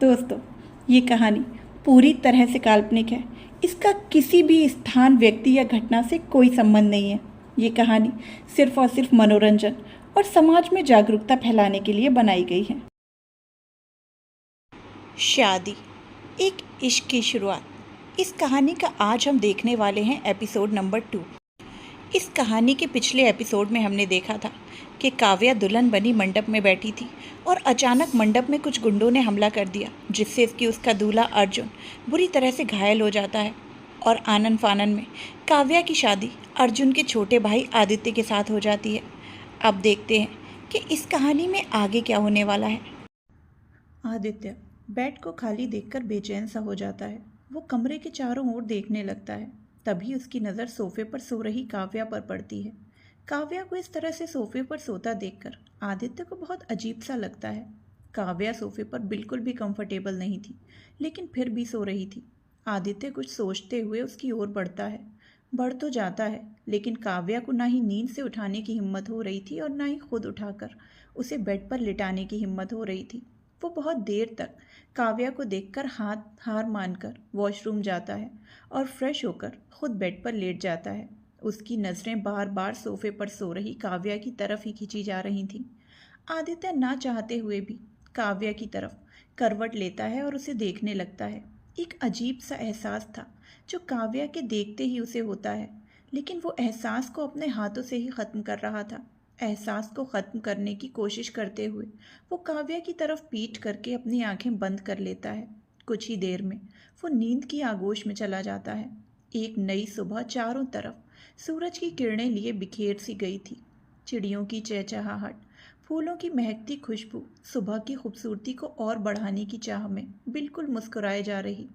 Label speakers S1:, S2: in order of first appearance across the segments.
S1: दोस्तों, ये कहानी पूरी तरह से काल्पनिक है। इसका किसी भी स्थान, व्यक्ति या घटना से कोई संबंध नहीं है। ये कहानी सिर्फ और सिर्फ मनोरंजन और समाज में जागरूकता फैलाने के लिए बनाई गई है। शादी, एक इश्क की शुरुआत। इस कहानी का आज हम देखने वाले हैं एपिसोड नंबर 2। इस कहानी के पिछले एपिसोड में हमने देखा था कि काव्या दुल्हन बनी मंडप में बैठी थी और अचानक मंडप में कुछ गुंडों ने हमला कर दिया, जिससे उसका दूल्हा अर्जुन बुरी तरह से घायल हो जाता है। और आनन फानन में काव्या की शादी अर्जुन के छोटे भाई आदित्य के साथ हो जाती है। अब देखते हैं कि इस कहानी में आगे क्या होने वाला है। आदित्य बेड को खाली देखकर बेचैन सा हो जाता है। वो कमरे के चारों ओर देखने लगता है। तभी उसकी नज़र सोफे पर सो रही काव्या पर पड़ती है। काव्या को इस तरह से सोफे पर सोता देखकर आदित्य को बहुत अजीब सा लगता है। काव्या सोफे पर बिल्कुल भी कंफर्टेबल नहीं थी, लेकिन फिर भी सो रही थी। आदित्य कुछ सोचते हुए उसकी ओर बढ़ता है। बढ़ तो जाता है, लेकिन काव्या को ना ही नींद से उठाने की हिम्मत हो रही थी और ना ही खुद उठाकर उसे बेड पर लिटाने की हिम्मत हो रही थी। वो बहुत देर तक काव्या को देखकर हार मानकर वॉशरूम जाता है और फ्रेश होकर खुद बेड पर लेट जाता है। उसकी नज़रें बार बार सोफे पर सो रही काव्या की तरफ ही खींची जा रही थीं। आदित्य ना चाहते हुए भी काव्या की तरफ करवट लेता है और उसे देखने लगता है। एक अजीब सा एहसास था जो काव्या के देखते ही उसे होता है, लेकिन वो एहसास को अपने हाथों से ही ख़त्म कर रहा था। एहसास को ख़त्म करने की कोशिश करते हुए वो काव्या की तरफ पीठ करके अपनी आंखें बंद कर लेता है। कुछ ही देर में वो नींद की आगोश में चला जाता है। एक नई सुबह चारों तरफ सूरज की किरणें लिए बिखेर सी गई थी। चिड़ियों की चहचहाहट, फूलों की महकती खुशबू सुबह की खूबसूरती को और बढ़ाने की चाह में बिल्कुल मुस्कुराए जा रही।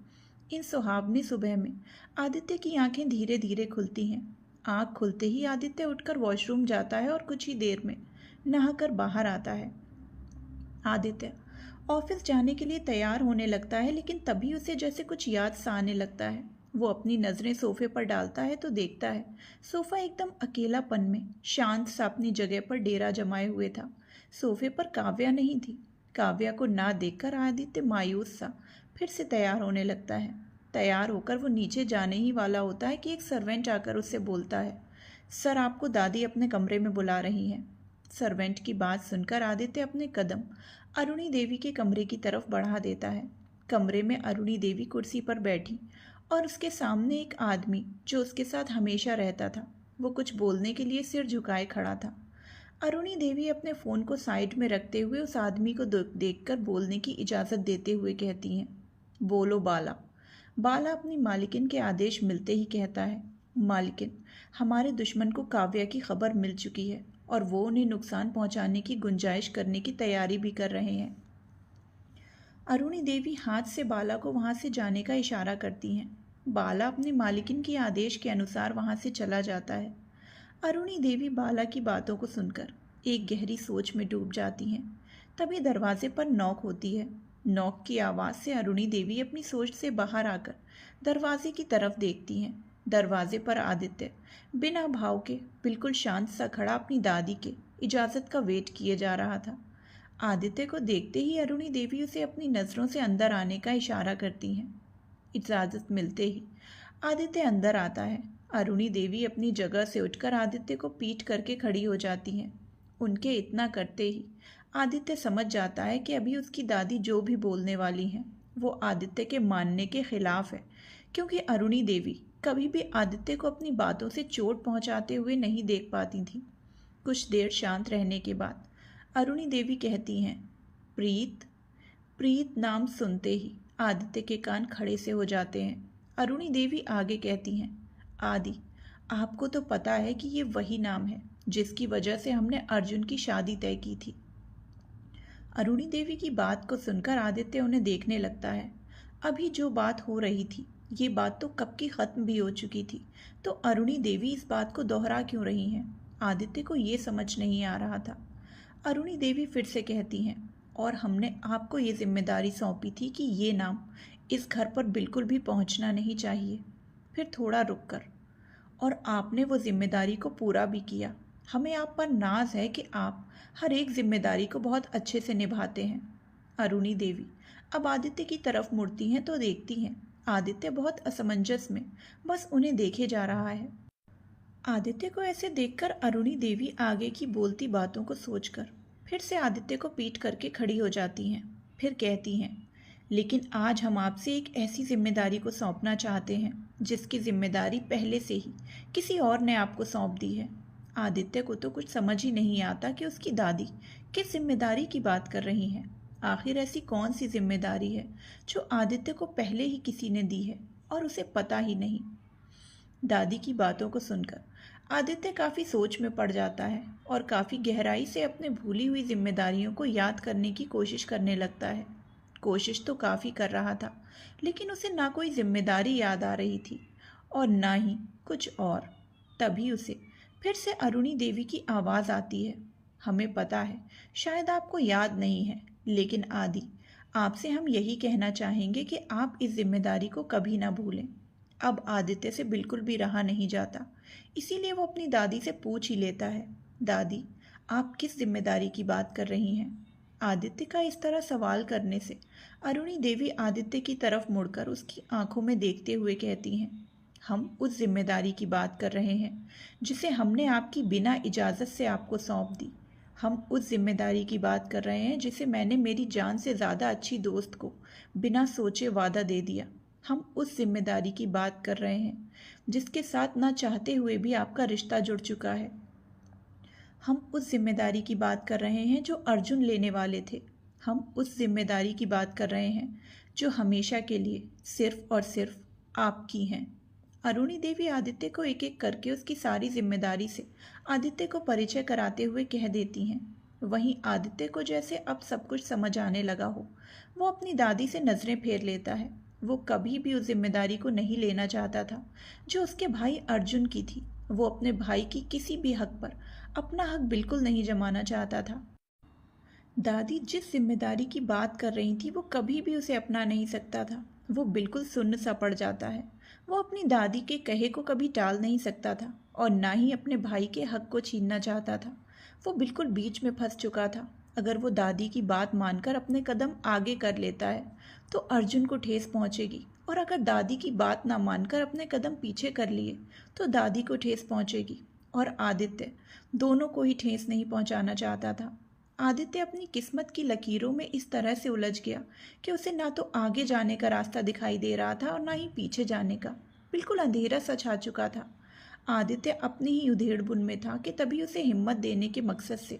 S1: इन सुहावनी सुबह में आदित्य की आंखें धीरे धीरे खुलती हैं। आँख खुलते ही आदित्य उठकर वॉशरूम जाता है और कुछ ही देर में नहाकर बाहर आता है। आदित्य ऑफिस जाने के लिए तैयार होने लगता है, लेकिन तभी उसे जैसे कुछ याद सा आने लगता है। वो अपनी नज़रें सोफे पर डालता है तो देखता है सोफा एकदम अकेलापन में शांत सा अपनी जगह पर डेरा जमाए हुए था। सोफे पर काव्या नहीं थी। काव्या को ना देखकर आदित्य मायूस सा फिर से तैयार होने लगता है। तैयार होकर वो नीचे जाने ही वाला होता है कि एक सर्वेंट आकर उससे बोलता है, सर आपको दादी अपने कमरे में बुला रही हैं। सर्वेंट की बात सुनकर आदित्य अपने कदम अरुणी देवी के कमरे की तरफ बढ़ा देता है। कमरे में अरुणी देवी कुर्सी पर बैठी और उसके सामने एक आदमी जो उसके साथ हमेशा रहता था, वो कुछ बोलने के लिए सिर झुकाए खड़ा था। अरुणी देवी अपने फ़ोन को साइड में रखते हुए उस आदमी को देखकर बोलने की इजाज़त देते हुए कहती हैं, बोलो बाला। बाला अपनी मालिकिन के आदेश मिलते ही कहता है, मालिकिन, हमारे दुश्मन को काव्या की खबर मिल चुकी है और वो उन्हें नुकसान पहुंचाने की गुंजाइश करने की तैयारी भी कर रहे हैं। अरुणी देवी हाथ से बाला को वहां से जाने का इशारा करती हैं। बाला अपनी मालिकिन के आदेश के अनुसार वहां से चला जाता है। अरुणी देवी बाला की बातों को सुनकर एक गहरी सोच में डूब जाती हैं। तभी दरवाजे पर नॉक होती है। नॉक की आवाज़ से अरुणी देवी अपनी सोच से बाहर आकर दरवाजे की तरफ देखती हैं। दरवाजे पर आदित्य बिना भाव के बिल्कुल शांत सा खड़ा अपनी दादी के इजाज़त का वेट किए जा रहा था। आदित्य को देखते ही अरुणी देवी उसे अपनी नज़रों से अंदर आने का इशारा करती हैं। इजाज़त मिलते ही आदित्य अंदर आता है। अरुणी देवी अपनी जगह से उठकर आदित्य को पीठ करके खड़ी हो जाती हैं। उनके इतना करते ही आदित्य समझ जाता है कि अभी उसकी दादी जो भी बोलने वाली हैं वो आदित्य के मानने के खिलाफ है, क्योंकि अरुणी देवी कभी भी आदित्य को अपनी बातों से चोट पहुंचाते हुए नहीं देख पाती थी। कुछ देर शांत रहने के बाद अरुणी देवी कहती हैं, प्रीत। प्रीत नाम सुनते ही आदित्य के कान खड़े से हो जाते हैं। अरुणी देवी आगे कहती हैं, आदि, आपको तो पता है कि ये वही नाम है जिसकी वजह से हमने अर्जुन की शादी तय की थी। अरुणी देवी की बात को सुनकर आदित्य उन्हें देखने लगता है। अभी जो बात हो रही थी ये बात तो कब की खत्म भी हो चुकी थी, तो अरुणी देवी इस बात को दोहरा क्यों रही हैं? आदित्य को ये समझ नहीं आ रहा था। अरुणी देवी फिर से कहती हैं, और हमने आपको ये जिम्मेदारी सौंपी थी कि ये नाम इस घर पर बिल्कुल भी पहुंचना नहीं चाहिए। फिर थोड़ा रुक कर, और आपने वो जिम्मेदारी को पूरा भी किया। हमें आप पर नाज है कि आप हर एक जिम्मेदारी को बहुत अच्छे से निभाते हैं। अरुणी देवी अब आदित्य की तरफ मुड़ती हैं तो देखती हैं आदित्य बहुत असमंजस में बस उन्हें देखे जा रहा है। आदित्य को ऐसे देखकर अरुणी देवी आगे की बोलती बातों को सोचकर फिर से आदित्य को पीट करके खड़ी हो जाती हैं। फिर कहती हैं, लेकिन आज हम आपसे एक ऐसी जिम्मेदारी को सौंपना चाहते हैं जिसकी जिम्मेदारी पहले से ही किसी और ने आपको सौंप दी है। आदित्य को तो कुछ समझ ही नहीं आता कि उसकी दादी किस जिम्मेदारी की बात कर रही हैं। आखिर ऐसी कौन सी जिम्मेदारी है जो आदित्य को पहले ही किसी ने दी है और उसे पता ही नहीं। दादी की बातों को सुनकर आदित्य काफ़ी सोच में पड़ जाता है और काफ़ी गहराई से अपने भूली हुई जिम्मेदारियों को याद करने की कोशिश करने लगता है। कोशिश तो काफ़ी कर रहा था, लेकिन उसे ना कोई जिम्मेदारी याद आ रही थी और ना ही कुछ और। तभी उसे फिर से अरुणी देवी की आवाज़ आती है। हमें पता है शायद आपको याद नहीं है, लेकिन आदि आपसे हम यही कहना चाहेंगे कि आप इस जिम्मेदारी को कभी ना भूलें। अब आदित्य से बिल्कुल भी रहा नहीं जाता, इसीलिए वो अपनी दादी से पूछ ही लेता है, दादी आप किस जिम्मेदारी की बात कर रही हैं। आदित्य का इस तरह सवाल करने से अरुणी देवी आदित्य की तरफ मुड़कर उसकी आंखों में देखते हुए कहती हैं, हम उस जिम्मेदारी की बात कर रहे हैं जिसे हमने आपकी बिना इजाज़त से आपको सौंप दी। हम उस जिम्मेदारी की बात कर रहे हैं जिसे मैंने मेरी जान से ज़्यादा अच्छी दोस्त को बिना सोचे वादा दे दिया। हम उस जिम्मेदारी की बात कर रहे हैं जिसके साथ ना चाहते हुए भी आपका रिश्ता जुड़ चुका है। हम उस जिम्मेदारी की बात कर रहे हैं जो अर्जुन लेने वाले थे। हम उस जिम्मेदारी की बात कर रहे हैं जो हमेशा के लिए सिर्फ और सिर्फ आपकी हैं। अरुणी देवी आदित्य को एक एक करके उसकी सारी जिम्मेदारी से आदित्य को परिचय कराते हुए कह देती हैं। वहीं आदित्य को जैसे अब सब कुछ समझ आने लगा हो, वो अपनी दादी से नज़रें फेर लेता है। वो कभी भी उस जिम्मेदारी को नहीं लेना चाहता था जो उसके भाई अर्जुन की थी। वो अपने भाई की किसी भी हक पर अपना हक बिल्कुल नहीं जमाना चाहता था। दादी जिस जिम्मेदारी की बात कर रही थी वो कभी भी उसे अपना नहीं सकता था। वो बिल्कुल सुन्न सा पड़ जाता है। वो अपनी दादी के कहे को कभी टाल नहीं सकता था और ना ही अपने भाई के हक को छीनना चाहता था। वो बिल्कुल बीच में फंस चुका था। अगर वो दादी की बात मानकर अपने कदम आगे कर लेता है तो अर्जुन को ठेस पहुंचेगी, और अगर दादी की बात ना मानकर अपने कदम पीछे कर लिए तो दादी को ठेस पहुंचेगी, और आदित्य दोनों को ही ठेस नहीं पहुंचाना चाहता था। आदित्य अपनी किस्मत की लकीरों में इस तरह से उलझ गया कि उसे ना तो आगे जाने का रास्ता दिखाई दे रहा था और ना ही पीछे जाने का। बिल्कुल अंधेरा सा छा चुका था। आदित्य अपनी ही उधेड़बुन में था कि तभी उसे हिम्मत देने के मकसद से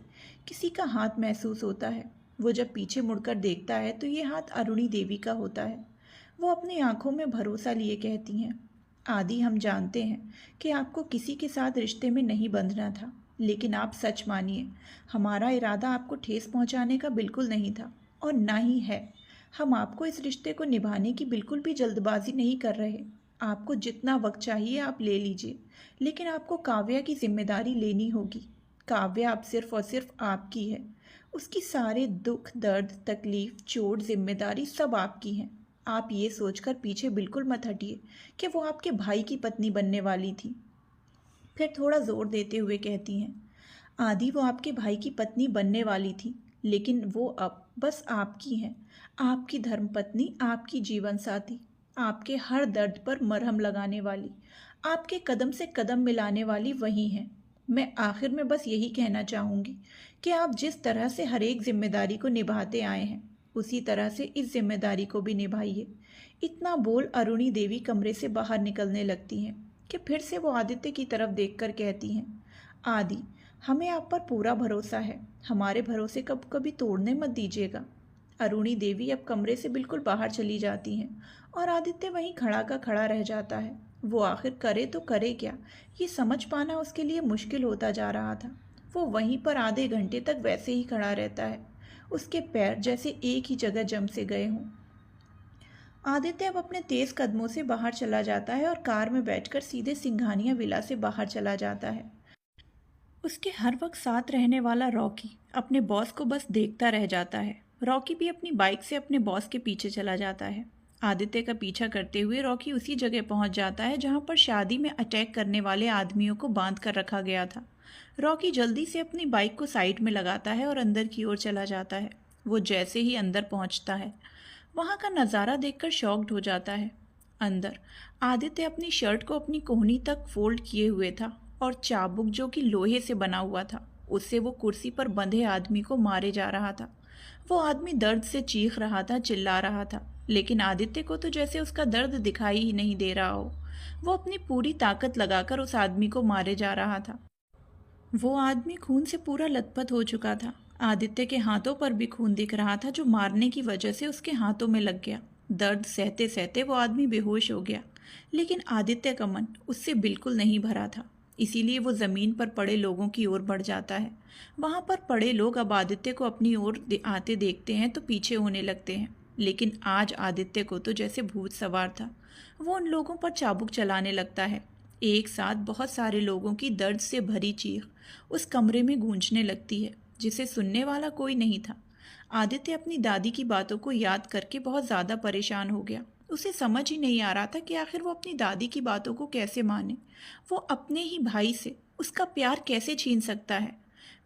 S1: किसी का हाथ महसूस होता है। वो जब पीछे मुड़कर देखता है तो ये हाथ अरुणी देवी का होता है। वो अपनी आंखों में भरोसा लिए कहती हैं, आदि हम जानते हैं कि आपको किसी के साथ रिश्ते में नहीं बंधना था, लेकिन आप सच मानिए हमारा इरादा आपको ठेस पहुंचाने का बिल्कुल नहीं था और ना ही है। हम आपको इस रिश्ते को निभाने की बिल्कुल भी जल्दबाजी नहीं कर रहे। आपको जितना वक्त चाहिए आप ले लीजिए, लेकिन आपको काव्या की जिम्मेदारी लेनी होगी। काव्या अब सिर्फ और सिर्फ आपकी है। उसकी सारे दुख दर्द तकलीफ चोट जिम्मेदारी सब आपकी हैं। आप ये सोचकर पीछे बिल्कुल मत हटिए कि वो आपके भाई की पत्नी बनने वाली थी। फिर थोड़ा जोर देते हुए कहती हैं, आदि वो आपके भाई की पत्नी बनने वाली थी, लेकिन वो अब बस आपकी हैं। आपकी धर्मपत्नी, आपकी जीवन साथी, आपके हर दर्द पर मरहम लगाने वाली, आपके कदम से कदम मिलाने वाली वही हैं। मैं आखिर में बस यही कहना चाहूँगी कि आप जिस तरह से हर एक जिम्मेदारी को निभाते आए हैं उसी तरह से इस जिम्मेदारी को भी निभाइए। इतना बोल अरुणी देवी कमरे से बाहर निकलने लगती हैं कि फिर से वो आदित्य की तरफ देखकर कहती हैं, आदि हमें आप पर पूरा भरोसा है, हमारे भरोसे कब कभी तोड़ने मत दीजिएगा। अरुणी देवी अब कमरे से बिल्कुल बाहर चली जाती हैं और आदित्य वहीं खड़ा का खड़ा रह जाता है। वो आखिर करे तो करे क्या, ये समझ पाना उसके लिए मुश्किल होता जा रहा था। वो वहीं पर आधे घंटे तक वैसे ही खड़ा रहता है, उसके पैर जैसे एक ही जगह जम से गए हों। आदित्य अब अपने तेज कदमों से बाहर चला जाता है और कार में बैठकर सीधे सिंघानिया विला से बाहर चला जाता है। उसके हर वक्त साथ रहने वाला रॉकी अपने बॉस को बस देखता रह जाता है। रॉकी भी अपनी बाइक से अपने बॉस के पीछे चला जाता है। आदित्य का पीछा करते हुए रॉकी उसी जगह पहुंच जाता है जहां पर शादी में अटैक करने वाले आदमियों को बांध कर रखा गया था। रॉकी जल्दी से अपनी बाइक को साइड में लगाता है और अंदर की ओर चला जाता है। वो जैसे ही अंदर पहुंचता है वहाँ का नज़ारा देखकर शॉक्ड हो जाता है। अंदर आदित्य अपनी शर्ट को अपनी कोहनी तक फोल्ड किए हुए था और चाबुक जो कि लोहे से बना हुआ था उससे वो कुर्सी पर बंधे आदमी को मारे जा रहा था। वो आदमी दर्द से चीख रहा था, चिल्ला रहा था, लेकिन आदित्य को तो जैसे उसका दर्द दिखाई ही नहीं दे रहा हो। वो अपनी पूरी ताकत लगाकर उस आदमी को मारे जा रहा था। वो आदमी खून से पूरा लथपथ हो चुका था। आदित्य के हाथों पर भी खून दिख रहा था जो मारने की वजह से उसके हाथों में लग गया। दर्द सहते सहते वो आदमी बेहोश हो गया, लेकिन आदित्य का मन उससे बिल्कुल नहीं भरा था। इसीलिए वो ज़मीन पर पड़े लोगों की ओर बढ़ जाता है। वहाँ पर पड़े लोग अब आदित्य को अपनी ओर आते देखते हैं तो पीछे होने लगते हैं, लेकिन आज आदित्य को तो जैसे भूत सवार था। वो उन लोगों पर चाबुक चलाने लगता है। एक साथ बहुत सारे लोगों की दर्द से भरी चीख उस कमरे में गूंजने लगती है, जिसे सुनने वाला कोई नहीं था। आदित्य अपनी दादी की बातों को याद करके बहुत ज़्यादा परेशान हो गया। उसे समझ ही नहीं आ रहा था कि आखिर वो अपनी दादी की बातों को कैसे माने। वो अपने ही भाई से उसका प्यार कैसे छीन सकता है।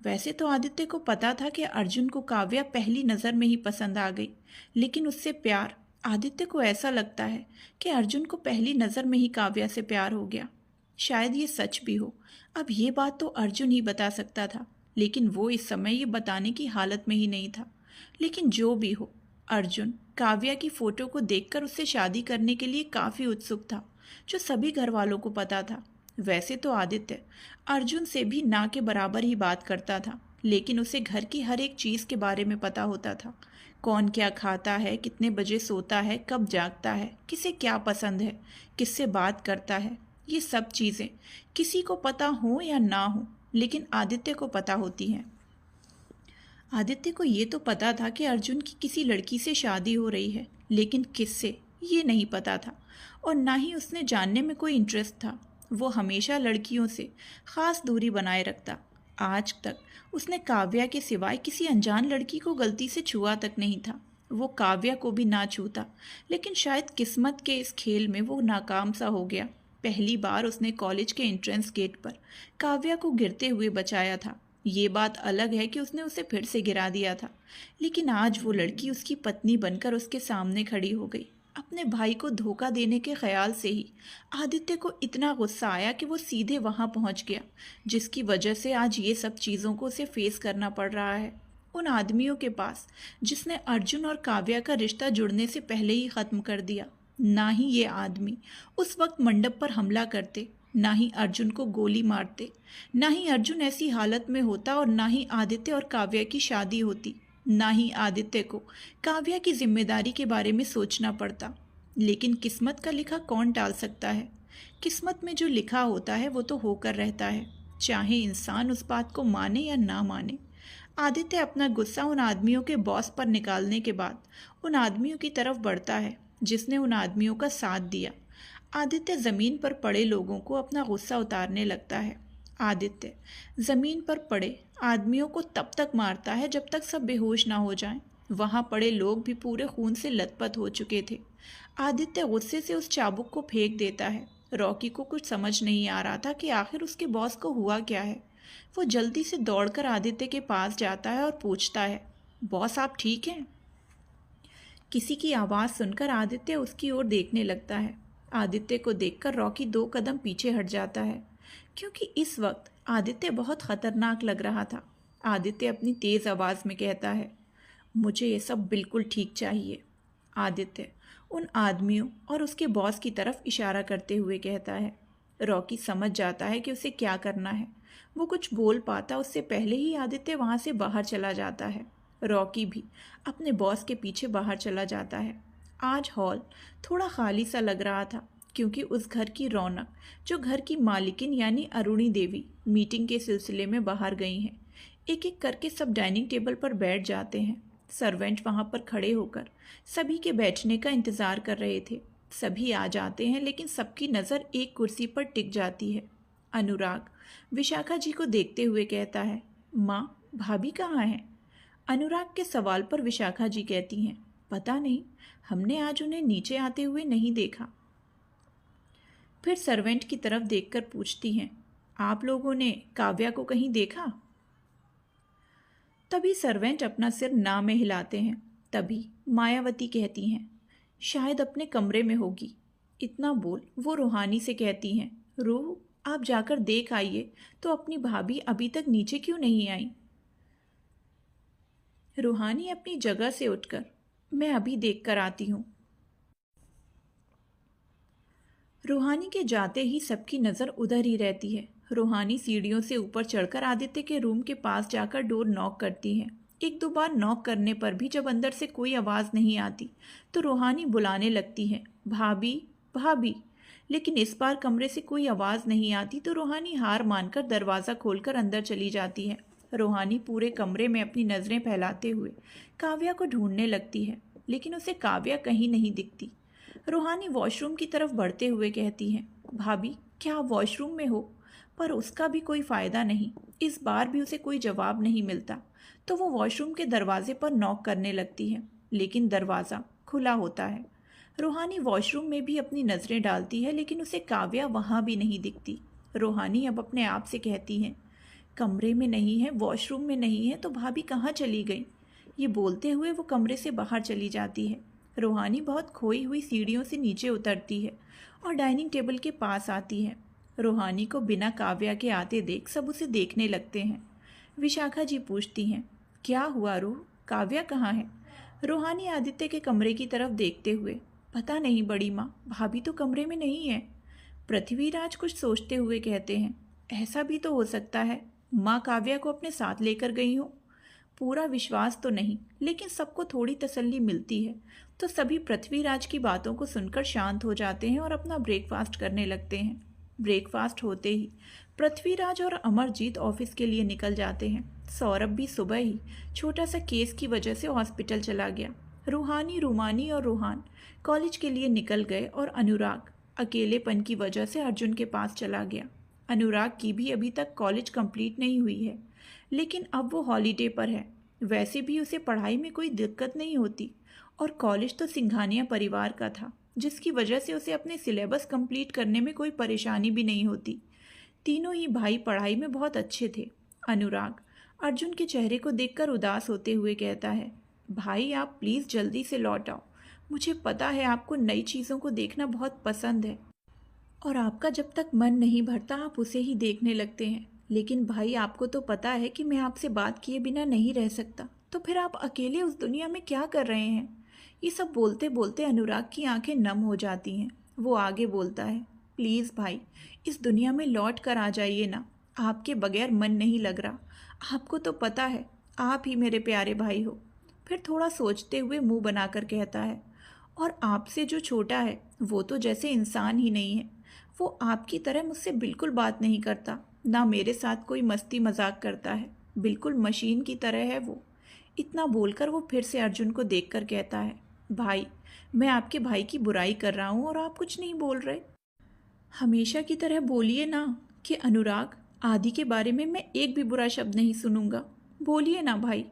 S1: वैसे तो आदित्य को पता था कि अर्जुन को काव्या पहली नज़र में ही पसंद आ गई, लेकिन उससे प्यार, आदित्य को ऐसा लगता है कि अर्जुन को पहली नज़र में ही काव्या से प्यार हो गया। शायद ये सच भी हो। अब ये बात तो अर्जुन ही बता सकता था, लेकिन वो इस समय ये बताने की हालत में ही नहीं था। लेकिन जो भी हो, अर्जुन काव्या की फोटो को देखकर उससे शादी करने के लिए काफ़ी उत्सुक था, जो सभी घर वालों को पता था। वैसे तो आदित्य अर्जुन से भी ना के बराबर ही बात करता था, लेकिन उसे घर की हर एक चीज़ के बारे में पता होता था। कौन क्या खाता है, कितने बजे सोता है, कब जागता है, किसे क्या पसंद है, किससे बात करता है। ये सब चीज़ें किसी को पता हो या ना हो, लेकिन आदित्य को पता होती हैं। आदित्य को ये तो पता था कि अर्जुन की किसी लड़की से शादी हो रही है, लेकिन किससे ये नहीं पता था, और ना ही उसने जानने में कोई इंटरेस्ट था। वो हमेशा लड़कियों से ख़ास दूरी बनाए रखता। आज तक उसने काव्या के सिवाय किसी अनजान लड़की को गलती से छुआ तक नहीं था। वो काव्या को भी ना छूता, लेकिन शायद किस्मत के इस खेल में वो नाकाम सा हो गया। पहली बार उसने कॉलेज के एंट्रेंस गेट पर काव्या को गिरते हुए बचाया था। ये बात अलग है कि उसने उसे फिर से गिरा दिया था, लेकिन आज वो लड़की उसकी पत्नी बनकर उसके सामने खड़ी हो गई। अपने भाई को धोखा देने के ख्याल से ही आदित्य को इतना गुस्सा आया कि वो सीधे वहां पहुंच गया, जिसकी वजह से आज ये सब चीज़ों को उसे फेस करना पड़ रहा है। उन आदमियों के पास जिसने अर्जुन और काव्या का रिश्ता जुड़ने से पहले ही ख़त्म कर दिया। ना ही ये आदमी उस वक्त मंडप पर हमला करते, ना ही अर्जुन को गोली मारते, ना ही अर्जुन ऐसी हालत में होता, और ना ही आदित्य और काव्या की शादी होती, ना ही आदित्य को काव्या की जिम्मेदारी के बारे में सोचना पड़ता। लेकिन किस्मत का लिखा कौन टाल सकता है। किस्मत में जो लिखा होता है वो तो होकर रहता है, चाहे इंसान उस बात को माने या ना माने। आदित्य अपना गुस्सा उन आदमियों के बॉस पर निकालने के बाद उन आदमियों की तरफ बढ़ता है जिसने उन आदमियों का साथ दिया। आदित्य ज़मीन पर पड़े लोगों को अपना गुस्सा उतारने लगता है। आदित्य ज़मीन पर पड़े आदमियों को तब तक मारता है जब तक सब बेहोश ना हो जाएं। वहाँ पड़े लोग भी पूरे खून से लथपथ हो चुके थे। आदित्य गुस्से से उस चाबुक को फेंक देता है। रॉकी को कुछ समझ नहीं आ रहा था कि आखिर उसके बॉस को हुआ क्या है। वो जल्दी से दौड़कर आदित्य के पास जाता है और पूछता है, बॉस आप ठीक हैं? किसी की आवाज़ सुनकर आदित्य उसकी ओर देखने लगता है। आदित्य को देखकर रॉकी 2 कदम पीछे हट जाता है, क्योंकि इस वक्त आदित्य बहुत खतरनाक लग रहा था। आदित्य अपनी तेज़ आवाज़ में कहता है, मुझे ये सब बिल्कुल ठीक चाहिए। आदित्य उन आदमियों और उसके बॉस की तरफ इशारा करते हुए कहता है। रॉकी समझ जाता है कि उसे क्या करना है। वो कुछ बोल पाता उससे पहले ही आदित्य वहाँ से बाहर चला जाता है। रॉकी भी अपने बॉस के पीछे बाहर चला जाता है। आज हॉल थोड़ा खाली सा लग रहा था, क्योंकि उस घर की रौनक, जो घर की मालिकिन यानी अरुणी देवी मीटिंग के सिलसिले में बाहर गई हैं। एक एक करके सब डाइनिंग टेबल पर बैठ जाते हैं। सर्वेंट वहाँ पर खड़े होकर सभी के बैठने का इंतज़ार कर रहे थे। सभी आ जाते हैं, लेकिन सबकी नज़र एक कुर्सी पर टिक जाती है। अनुराग विशाखा जी को देखते हुए कहता है, माँ भाभी कहाँ हैं? अनुराग के सवाल पर विशाखा जी कहती हैं, पता नहीं, हमने आज उन्हें नीचे आते हुए नहीं देखा। फिर सर्वेंट की तरफ देखकर पूछती हैं, आप लोगों ने काव्या को कहीं देखा? तभी सर्वेंट अपना सिर ना में हिलाते हैं। तभी मायावती कहती हैं, शायद अपने कमरे में होगी। इतना बोल वो रूहानी से कहती हैं, रूह आप जाकर देख आइए तो अपनी भाभी अभी तक नीचे क्यों नहीं आई। रूहानी अपनी जगह से उठकर, मैं अभी देख कर आती हूँ। रूहानी के जाते ही सबकी नज़र उधर ही रहती है। रूहानी सीढ़ियों से ऊपर चढ़कर आदित्य के रूम के पास जाकर डोर नॉक करती है। एक दो बार नॉक करने पर भी जब अंदर से कोई आवाज़ नहीं आती तो रूहानी बुलाने लगती है, भाभी भाभी। लेकिन इस बार कमरे से कोई आवाज़ नहीं आती तो रूहानी हार मानकर दरवाज़ा खोलकर अंदर चली जाती है। रूहानी पूरे कमरे में अपनी नज़रें फैलाते हुए काव्या को ढूंढने लगती है, लेकिन उसे काव्या कहीं नहीं दिखती। रूहानी वॉशरूम की तरफ बढ़ते हुए कहती है, भाभी क्या आप वॉशरूम में हो? पर उसका भी कोई फ़ायदा नहीं। इस बार भी उसे कोई जवाब नहीं मिलता तो वो वॉशरूम के दरवाजे पर नॉक करने लगती है, लेकिन दरवाज़ा खुला होता है। रूहानी वॉशरूम में भी अपनी नज़रें डालती है, लेकिन उसे काव्या वहाँ भी नहीं दिखती। रूहानी अब अपने आप से कहती है, कमरे में नहीं है, वॉशरूम में नहीं है, तो भाभी कहाँ चली गई? ये बोलते हुए वो कमरे से बाहर चली जाती है। रूहानी बहुत खोई हुई सीढ़ियों से नीचे उतरती है और डाइनिंग टेबल के पास आती है। रूहानी को बिना काव्या के आते देख सब उसे देखने लगते हैं। विशाखा जी पूछती हैं, क्या हुआ रूह, काव्या कहाँ है? रूहानी आदित्य के कमरे की तरफ देखते हुए, पता नहीं बड़ी माँ, भाभी तो कमरे में नहीं है। पृथ्वीराज कुछ सोचते हुए कहते हैं, ऐसा भी तो हो सकता है माँ काव्या को अपने साथ लेकर गई हो। पूरा विश्वास तो नहीं, लेकिन सबको थोड़ी तसल्ली मिलती है। तो सभी पृथ्वीराज की बातों को सुनकर शांत हो जाते हैं और अपना ब्रेकफास्ट करने लगते हैं। ब्रेकफास्ट होते ही पृथ्वीराज और अमरजीत ऑफिस के लिए निकल जाते हैं। सौरभ भी सुबह ही छोटा सा केस की वजह से हॉस्पिटल चला गया। रूहानी, रूमानी और रूहान कॉलेज के लिए निकल गए और अनुराग अकेलेपन की वजह से अर्जुन के पास चला गया। अनुराग की भी अभी तक कॉलेज कंप्लीट नहीं हुई है, लेकिन अब वो हॉलीडे पर है। वैसे भी उसे पढ़ाई में कोई दिक्कत नहीं होती और कॉलेज तो सिंघानिया परिवार का था, जिसकी वजह से उसे अपने सिलेबस कंप्लीट करने में कोई परेशानी भी नहीं होती। तीनों ही भाई पढ़ाई में बहुत अच्छे थे। अनुराग अर्जुन के चेहरे को देखकर उदास होते हुए कहता है, भाई आप प्लीज़ जल्दी से लौट आओ। मुझे पता है आपको नई चीज़ों को देखना बहुत पसंद है और आपका जब तक मन नहीं भरता आप उसे ही देखने लगते हैं। लेकिन भाई आपको तो पता है कि मैं आपसे बात किए बिना नहीं रह सकता, तो फिर आप अकेले उस दुनिया में क्या कर रहे हैं? ये सब बोलते बोलते अनुराग की आंखें नम हो जाती हैं। वो आगे बोलता है, प्लीज़ भाई इस दुनिया में लौट कर आ जाइए ना, आपके बगैर मन नहीं लग रहा। आपको तो पता है आप ही मेरे प्यारे भाई हो। फिर थोड़ा सोचते हुए मुंह बनाकर कहता है, और आपसे जो छोटा है वो तो जैसे इंसान ही नहीं है। वो आपकी तरह मुझसे बिल्कुल बात नहीं करता, ना मेरे साथ कोई मस्ती मजाक करता है, बिल्कुल मशीन की तरह है वो। इतना बोलकर वो फिर से अर्जुन को देखकर कहता है, भाई मैं आपके भाई की बुराई कर रहा हूँ और आप कुछ नहीं बोल रहे। हमेशा की तरह बोलिए ना कि अनुराग आदि के बारे में मैं एक भी बुरा शब्द नहीं सुनूंगा। बोलिए ना भाई।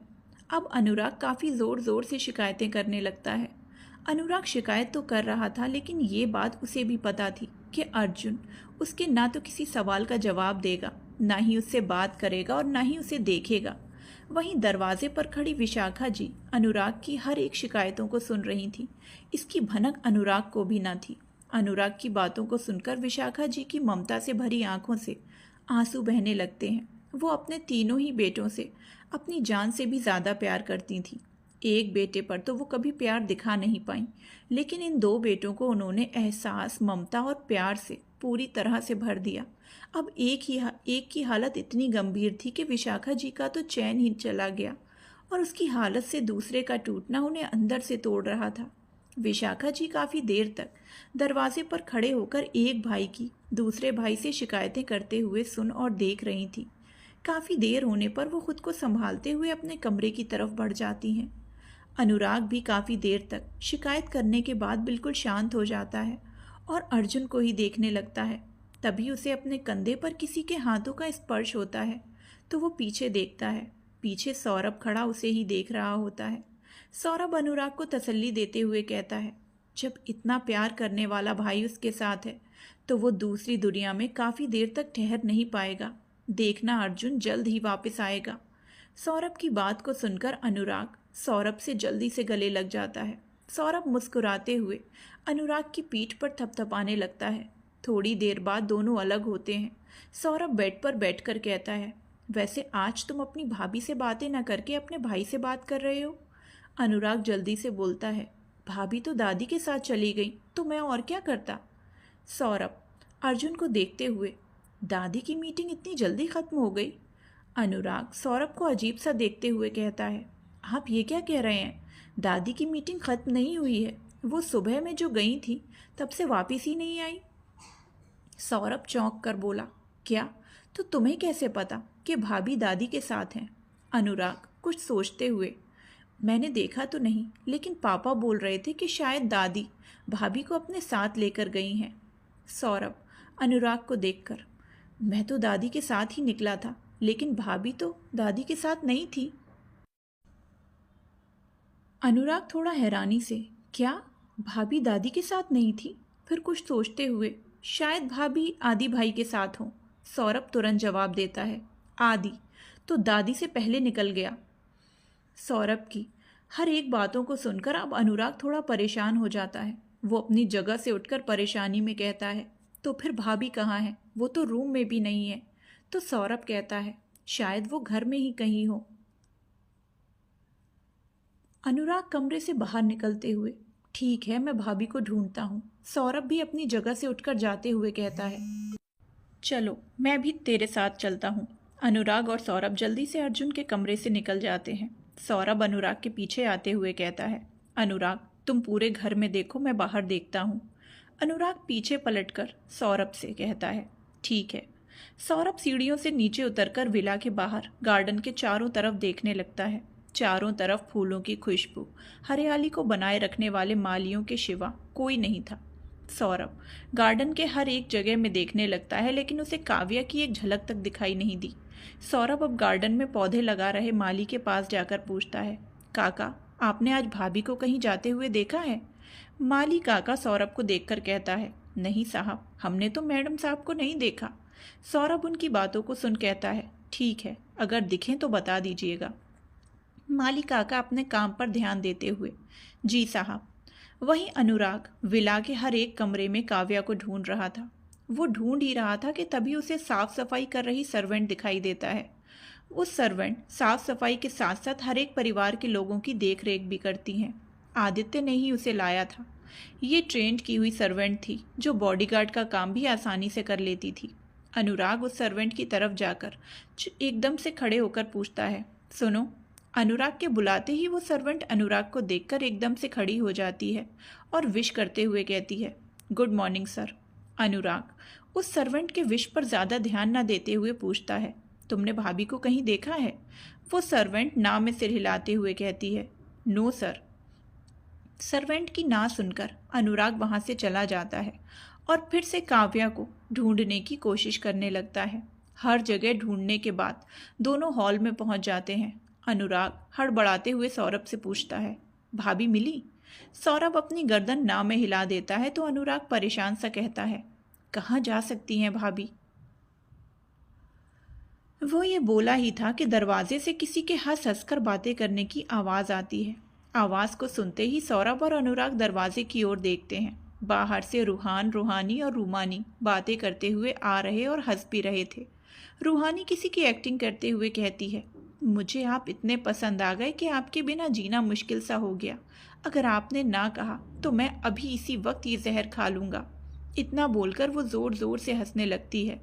S1: अब अनुराग काफ़ी ज़ोर ज़ोर से शिकायतें करने लगता है। अनुराग शिकायत तो कर रहा था, लेकिन ये बात उसे भी पता थी कि अर्जुन उसके ना तो किसी सवाल का जवाब देगा, ना ही उससे बात करेगा और ना ही उसे देखेगा। वहीं दरवाजे पर खड़ी विशाखा जी अनुराग की हर एक शिकायतों को सुन रही थी। इसकी भनक अनुराग को भी ना थी। अनुराग की बातों को सुनकर विशाखा जी की ममता से भरी आंखों से आंसू बहने लगते हैं। वो अपने तीनों ही बेटों से अपनी जान से भी ज़्यादा प्यार करती थी। एक बेटे पर तो वो कभी प्यार दिखा नहीं पाई, लेकिन इन दो बेटों को उन्होंने एहसास, ममता और प्यार से पूरी तरह से भर दिया। अब एक की हालत इतनी गंभीर थी कि विशाखा जी का तो चैन ही चला गया और उसकी हालत से दूसरे का टूटना उन्हें अंदर से तोड़ रहा था। विशाखा जी काफ़ी देर तक दरवाजे पर खड़े होकर एक भाई की दूसरे भाई से शिकायतें करते हुए सुन और देख रही थी। काफ़ी देर होने पर वो खुद को संभालते हुए अपने कमरे की तरफ बढ़ जाती हैं। अनुराग भी काफ़ी देर तक शिकायत करने के बाद बिल्कुल शांत हो जाता है और अर्जुन को ही देखने लगता है। तभी उसे अपने कंधे पर किसी के हाथों का स्पर्श होता है तो वो पीछे देखता है। पीछे सौरभ खड़ा उसे ही देख रहा होता है। सौरभ अनुराग को तसल्ली देते हुए कहता है, जब इतना प्यार करने वाला भाई उसके साथ है तो वो दूसरी दुनिया में काफ़ी देर तक ठहर नहीं पाएगा। देखना अर्जुन जल्द ही वापस आएगा। सौरभ की बात को सुनकर अनुराग सौरभ से जल्दी से गले लग जाता है। सौरभ मुस्कुराते हुए अनुराग की पीठ पर थपथपाने लगता है। थोड़ी देर बाद दोनों अलग होते हैं। सौरभ बेड पर बैठकर कहता है, वैसे आज तुम अपनी भाभी से बातें न करके अपने भाई से बात कर रहे हो? अनुराग जल्दी से बोलता है, भाभी तो दादी के साथ चली गई तो मैं और क्या करता। सौरभ अर्जुन को देखते हुए, दादी की मीटिंग इतनी जल्दी खत्म हो गई? अनुराग सौरभ को अजीब सा देखते हुए कहता है, आप ये क्या कह रहे हैं? दादी की मीटिंग खत्म नहीं हुई है। वो सुबह में जो गई थी तब से वापस ही नहीं आई। सौरभ चौंक कर बोला, क्या? तो तुम्हें कैसे पता कि भाभी दादी के साथ हैं? अनुराग कुछ सोचते हुए, मैंने देखा तो नहीं, लेकिन पापा बोल रहे थे कि शायद दादी भाभी को अपने साथ लेकर गई हैं। सौरभ अनुराग को देखकर, मैं तो दादी के साथ ही निकला था, लेकिन भाभी तो दादी के साथ नहीं थी। अनुराग थोड़ा हैरानी से, क्या भाभी दादी के साथ नहीं थी? फिर कुछ सोचते हुए, शायद भाभी आदि भाई के साथ हो। सौरभ तुरंत जवाब देता है, आदि तो दादी से पहले निकल गया। सौरभ की हर एक बातों को सुनकर अब अनुराग थोड़ा परेशान हो जाता है। वो अपनी जगह से उठकर परेशानी में कहता है, तो फिर भाभी कहाँ है? वो तो रूम में भी नहीं है। तो सौरभ कहता है, शायद वो घर में ही कहीं हो। अनुराग कमरे से बाहर निकलते हुए, ठीक है, मैं भाभी को ढूंढता हूँ। सौरभ भी अपनी जगह से उठकर जाते हुए कहता है, चलो मैं भी तेरे साथ चलता हूँ। अनुराग और सौरभ जल्दी से अर्जुन के कमरे से निकल जाते हैं। सौरभ अनुराग के पीछे आते हुए कहता है, अनुराग तुम पूरे घर में देखो, मैं बाहर देखता हूँ। अनुराग पीछे पलटकर सौरभ से कहता है, ठीक है। सौरभ सीढ़ियों से नीचे उतरकर विला के बाहर गार्डन के चारों तरफ देखने लगता है। चारों तरफ फूलों की खुशबू, हरियाली को बनाए रखने वाले मालियों के सिवा कोई नहीं था। सौरभ गार्डन के हर एक जगह में देखने लगता है, लेकिन उसे काव्या की एक झलक तक दिखाई नहीं दी। सौरभ अब गार्डन में पौधे लगा रहे माली के पास जाकर पूछता है, काका आपने आज भाभी को कहीं जाते हुए देखा है? माली काका सौरभ को देखकर कहता है, नहीं साहब, हमने तो मैडम साहब को नहीं देखा। सौरभ उनकी बातों को सुन कहता है, ठीक है, अगर दिखें तो बता दीजिएगा। माली काका अपने काम पर ध्यान देते हुए, जी साहब। वहीं अनुराग विला के हर एक कमरे में काव्या को ढूंढ रहा था। वो ढूंढ ही रहा था कि तभी उसे साफ सफाई कर रही सर्वेंट दिखाई देता है। उस सर्वेंट साफ सफाई के साथ साथ हर एक परिवार के लोगों की देख रेख भी करती हैं। आदित्य ने ही उसे लाया था। ये ट्रेंड की हुई सर्वेंट थी जो बॉडीगार्ड का काम भी आसानी से कर लेती थी। अनुराग उस सर्वेंट की तरफ जाकर एकदम से खड़े होकर पूछता है, सुनो। अनुराग के बुलाते ही वो सर्वेंट अनुराग को देखकर एकदम से खड़ी हो जाती है और विश करते हुए कहती है, गुड मॉर्निंग सर। अनुराग उस सर्वेंट के विश पर ज़्यादा ध्यान न देते हुए पूछता है, तुमने भाभी को कहीं देखा है? वो सर्वेंट ना में सिर हिलाते हुए कहती है, नो सर। सर्वेंट की ना सुनकर अनुराग वहाँ से चला जाता है और फिर से काव्या को ढूंढने की कोशिश करने लगता है। हर जगह ढूंढने के बाद दोनों हॉल में पहुँच जाते हैं। अनुराग हड़बड़ाते हुए सौरभ से पूछता है, भाभी मिली? सौरभ अपनी गर्दन ना में हिला देता है तो अनुराग परेशान सा कहता है, कहाँ जा सकती हैं भाभी? वो ये बोला ही था कि दरवाजे से किसी के हंस हंसकर बातें करने की आवाज़ आती है। आवाज़ को सुनते ही सौरभ और अनुराग दरवाजे की ओर देखते हैं। बाहर से रूहान, रूहानी और रूमानी बातें करते हुए आ रहे और हंस भी रहे थे। रूहानी किसी की एक्टिंग करते हुए कहती है, मुझे आप इतने पसंद आ गए कि आपके बिना जीना मुश्किल सा हो गया। अगर आपने ना कहा तो मैं अभी इसी वक्त ये जहर खा लूँगा। इतना बोलकर वो ज़ोर ज़ोर से हंसने लगती है।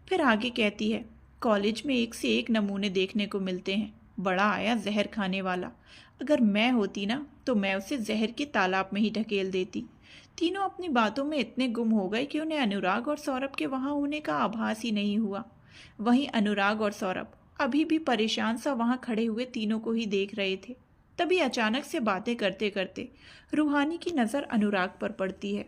S1: फिर आगे कहती है, कॉलेज में एक से एक नमूने देखने को मिलते हैं। बड़ा आया जहर खाने वाला। अगर मैं होती ना तो मैं उसे जहर के तालाब में ही ढकेल देती। तीनों अपनी बातों में इतने गुम हो गए कि उन्हें अनुराग और सौरभ के वहाँ होने का आभास ही नहीं हुआ। वहीं अनुराग और सौरभ अभी भी परेशान सा वहाँ खड़े हुए तीनों को ही देख रहे थे। तभी अचानक से बातें करते करते रूहानी की नज़र अनुराग पर पड़ती है।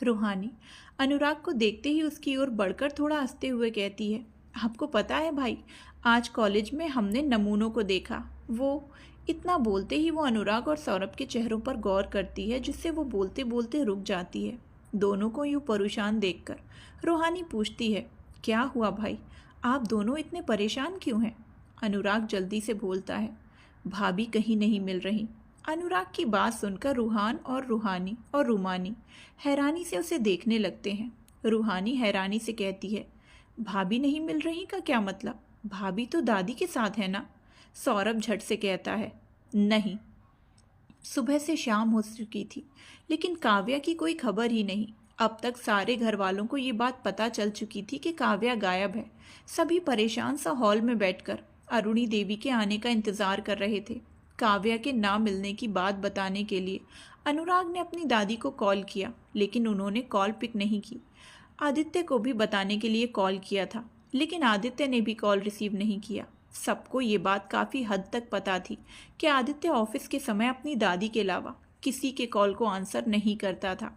S1: रूहानी अनुराग को देखते ही उसकी ओर बढ़कर थोड़ा हंसते हुए कहती है, आपको पता है भाई, आज कॉलेज में हमने नमूनों को देखा। वो इतना बोलते ही वो अनुराग और सौरभ के चेहरों पर गौर करती है, जिससे वो बोलते बोलते रुक जाती है। दोनों को यूँ परेशान देखकर रूहानी पूछती है, क्या हुआ भाई, आप दोनों इतने परेशान क्यों हैं? अनुराग जल्दी से बोलता है, भाभी कहीं नहीं मिल रही। अनुराग की बात सुनकर रूहान और रूहानी और रूमानी हैरानी से उसे देखने लगते हैं। रूहानी हैरानी से कहती है, भाभी नहीं मिल रही का क्या मतलब? भाभी तो दादी के साथ है ना? सौरभ झट से कहता है, नहीं। सुबह से शाम हो चुकी थी लेकिन काव्या की कोई खबर ही नहीं। अब तक सारे घर वालों को ये बात पता चल चुकी थी कि काव्या गायब है। सभी परेशान सा हॉल में बैठकर अरुणी देवी के आने का इंतजार कर रहे थे। काव्या के ना मिलने की बात बताने के लिए अनुराग ने अपनी दादी को कॉल किया लेकिन उन्होंने कॉल पिक नहीं की। आदित्य को भी बताने के लिए कॉल किया था लेकिन आदित्य ने भी कॉल रिसीव नहीं किया। सबको ये बात काफ़ी हद तक पता थी कि आदित्य ऑफिस के समय अपनी दादी के अलावा किसी के कॉल को आंसर नहीं करता था।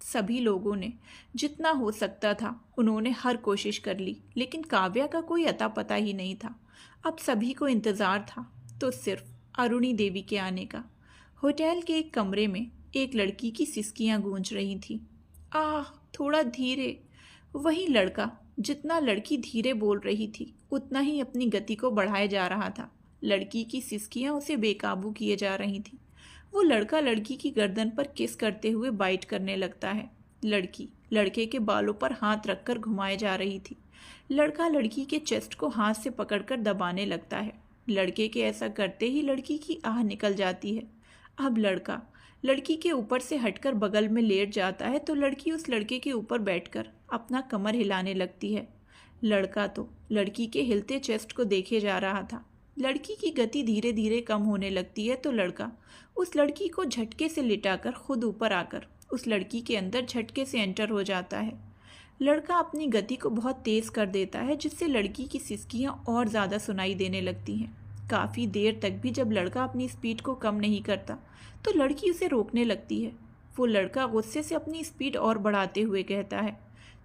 S1: सभी लोगों ने जितना हो सकता था उन्होंने हर कोशिश कर ली लेकिन काव्या का कोई अता पता ही नहीं था। अब सभी को इंतज़ार था तो सिर्फ अरुणी देवी के आने का। होटल के एक कमरे में एक लड़की की सिसकियां गूंज रही थीं। आह, थोड़ा धीरे। वही लड़का जितना लड़की धीरे बोल रही थी उतना ही अपनी गति को बढ़ाए जा रहा था। लड़की की सिसकियां उसे बेकाबू किए जा रही थी। वो लड़का लड़की की गर्दन पर किस करते हुए बाइट करने लगता है। लड़की लड़के के बालों पर हाथ रखकर घुमाए जा रही थी। लड़का लड़की के चेस्ट को हाथ से पकड़कर दबाने लगता है। लड़के के ऐसा करते ही लड़की की आह निकल जाती है। अब लड़का लड़की के ऊपर से हटकर बगल में लेट जाता है तो लड़की उस लड़के के ऊपर बैठकर अपना कमर हिलाने लगती है। लड़का तो लड़की के हिलते चेस्ट को देखे जा रहा था। लड़की की गति धीरे धीरे कम होने लगती है तो लड़का उस लड़की को झटके से लिटाकर खुद ऊपर आकर उस लड़की के अंदर झटके से एंटर हो जाता है। लड़का अपनी गति को बहुत तेज कर देता है जिससे लड़की की सिसकियां और ज़्यादा सुनाई देने लगती हैं। काफ़ी देर तक भी जब लड़का अपनी स्पीड को कम नहीं करता तो लड़की उसे रोकने लगती है। वो लड़का गुस्से से अपनी स्पीड और बढ़ाते हुए कहता है,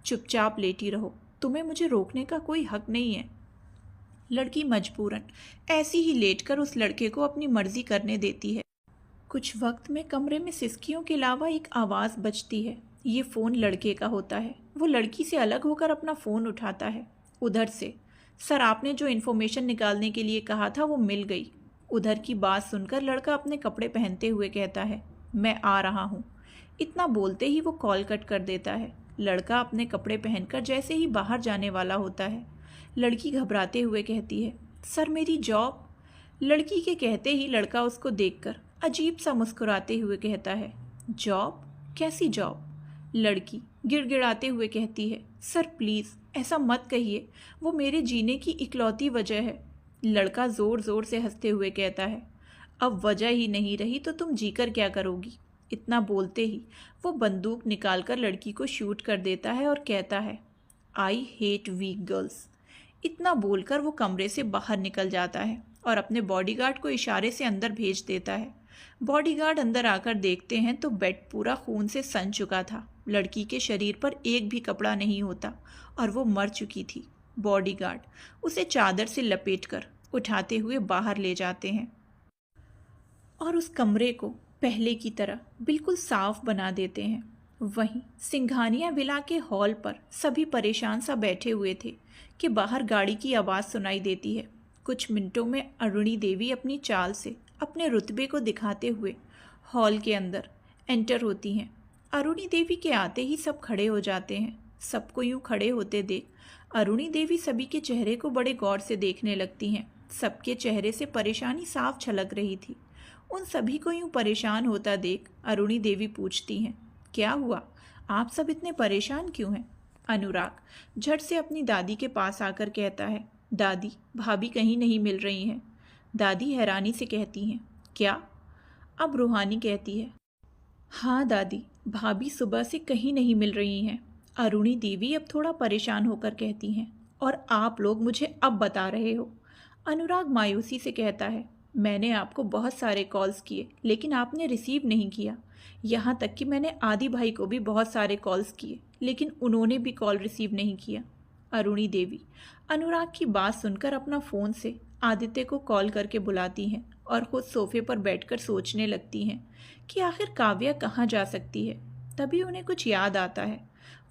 S1: चुपचाप लेटी रहो, तुम्हें मुझे रोकने का कोई हक नहीं है। लड़की मजबूरन ऐसी ही लेटकर उस लड़के को अपनी मर्जी करने देती है। कुछ वक्त में कमरे में सिसकियों के अलावा एक आवाज़ बजती है। ये फ़ोन लड़के का होता है। वो लड़की से अलग होकर अपना फ़ोन उठाता है। उधर से, सर आपने जो इन्फॉर्मेशन निकालने के लिए कहा था वो मिल गई। उधर की बात सुनकर लड़का अपने कपड़े पहनते हुए कहता है, मैं आ रहा हूँ। इतना बोलते ही वो कॉल कट कर देता है। लड़का अपने कपड़े पहनकर जैसे ही बाहर जाने वाला होता है, लड़की घबराते हुए कहती है, सर मेरी जॉब। लड़की के कहते ही लड़का उसको देखकर अजीब सा मुस्कुराते हुए कहता है, जॉब? कैसी जॉब? लड़की गिड़गिड़ाते हुए कहती है, सर प्लीज़ ऐसा मत कहिए, वो मेरे जीने की इकलौती वजह है। लड़का ज़ोर ज़ोर से हंसते हुए कहता है, अब वजह ही नहीं रही तो तुम जीकर क्या करोगी? इतना बोलते ही वो बंदूक निकालकर लड़की को शूट कर देता है और कहता है, आई हेट वीक गर्ल्स। इतना बोलकर वो कमरे से बाहर निकल जाता है और अपने बॉडीगार्ड को इशारे से अंदर भेज देता है। बॉडीगार्ड अंदर आकर देखते हैं तो बेड पूरा खून से सन चुका था। लड़की के शरीर पर एक भी कपड़ा नहीं होता और वो मर चुकी थी। बॉडीगार्ड उसे चादर से लपेटकर उठाते हुए बाहर ले जाते हैं और उस कमरे को पहले की तरह बिल्कुल साफ बना देते हैं। वहीं सिंघानिया विला के हॉल पर सभी परेशान सा बैठे हुए थे कि बाहर गाड़ी की आवाज़ सुनाई देती है। कुछ मिनटों में अरुणी देवी अपनी चाल से अपने रुतबे को दिखाते हुए हॉल के अंदर एंटर होती हैं। अरुणी देवी के आते ही सब खड़े हो जाते हैं। सबको यूं खड़े होते देख अरुणी देवी सभी के चेहरे को बड़े गौर से देखने लगती हैं। सबके चेहरे से परेशानी साफ झलक रही थी। उन सभी को यूं परेशान होता देख अरुणी देवी पूछती हैं, क्या हुआ? आप सब इतने परेशान क्यों हैं? अनुराग झट से अपनी दादी के पास आकर कहता है, दादी भाभी कहीं नहीं मिल रही हैं। दादी हैरानी से कहती हैं, क्या? अब रूहानी कहती है, हाँ दादी, भाभी सुबह से कहीं नहीं मिल रही हैं। अरुणी देवी अब थोड़ा परेशान होकर कहती हैं, और आप लोग मुझे अब बता रहे हो? अनुराग मायूसी से कहता है, मैंने आपको बहुत सारे कॉल्स किए लेकिन आपने रिसीव नहीं किया। यहाँ तक कि मैंने आदि भाई को भी बहुत सारे कॉल्स किए लेकिन उन्होंने भी कॉल रिसीव नहीं किया। अरुणी देवी अनुराग की बात सुनकर अपना फ़ोन से आदित्य को कॉल करके बुलाती हैं और खुद सोफे पर बैठकर सोचने लगती हैं कि आखिर काव्या कहाँ जा सकती है। तभी उन्हें कुछ याद आता है।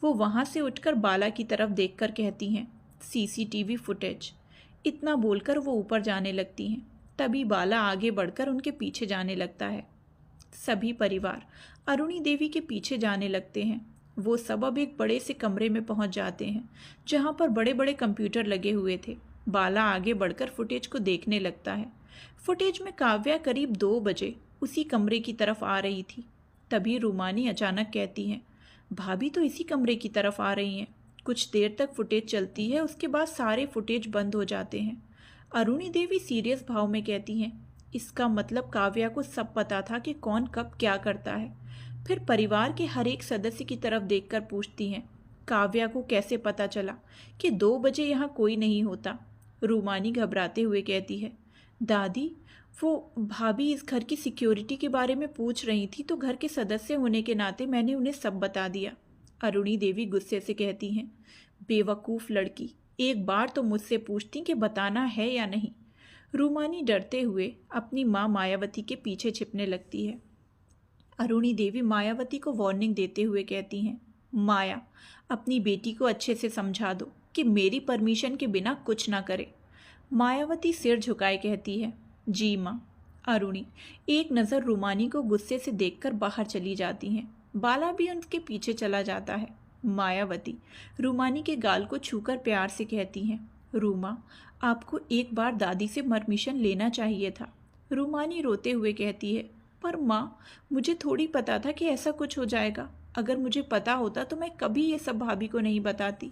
S1: वो वहाँ से उठकर बाला की तरफ देखकर कहती हैं, सीसीटीवी फुटेज। इतना बोलकर वो ऊपर जाने लगती हैं। तभी बाला आगे बढ़कर उनके पीछे जाने लगता है। सभी परिवार अरुणी देवी के पीछे जाने लगते हैं। वो सब अब एक बड़े से कमरे में पहुंच जाते हैं जहां पर बड़े बड़े कंप्यूटर लगे हुए थे। बाला आगे बढ़कर फुटेज को देखने लगता है। फुटेज में काव्या करीब 2 बजे उसी कमरे की तरफ आ रही थी। तभी रूमानी अचानक कहती हैं, भाभी तो इसी कमरे की तरफ आ रही हैं। कुछ देर तक फुटेज चलती है, उसके बाद सारे फुटेज बंद हो जाते हैं। अरुणी देवी सीरियस भाव में कहती हैं, इसका मतलब काव्या को सब पता था कि कौन कब क्या करता है। फिर परिवार के हर एक सदस्य की तरफ देखकर पूछती हैं, काव्या को कैसे पता चला कि 2 बजे यहाँ कोई नहीं होता। रूमानी घबराते हुए कहती है, दादी वो भाभी इस घर की सिक्योरिटी के बारे में पूछ रही थी तो घर के सदस्य होने के नाते मैंने उन्हें सब बता दिया। अरुणी देवी गुस्से से कहती हैं, बेवकूफ़ लड़की, एक बार तो मुझसे पूछती कि बताना है या नहीं। रूमानी डरते हुए अपनी माँ मायावती के पीछे छिपने लगती है। अरुणी देवी मायावती को वार्निंग देते हुए कहती हैं, माया, अपनी बेटी को अच्छे से समझा दो कि मेरी परमिशन के बिना कुछ ना करे। मायावती सिर झुकाए कहती है, जी माँ। अरुणी एक नज़र रूमानी को गुस्से से देखकर बाहर चली जाती हैं। बाला भी उनके पीछे चला जाता है। मायावती रूमानी के गाल को छूकर प्यार से कहती हैं, रूमा, आपको एक बार दादी से परमिशन लेना चाहिए था। रूमानी रोते हुए कहती है, पर माँ, मुझे थोड़ी पता था कि ऐसा कुछ हो जाएगा। अगर मुझे पता होता तो मैं कभी ये सब भाभी को नहीं बताती।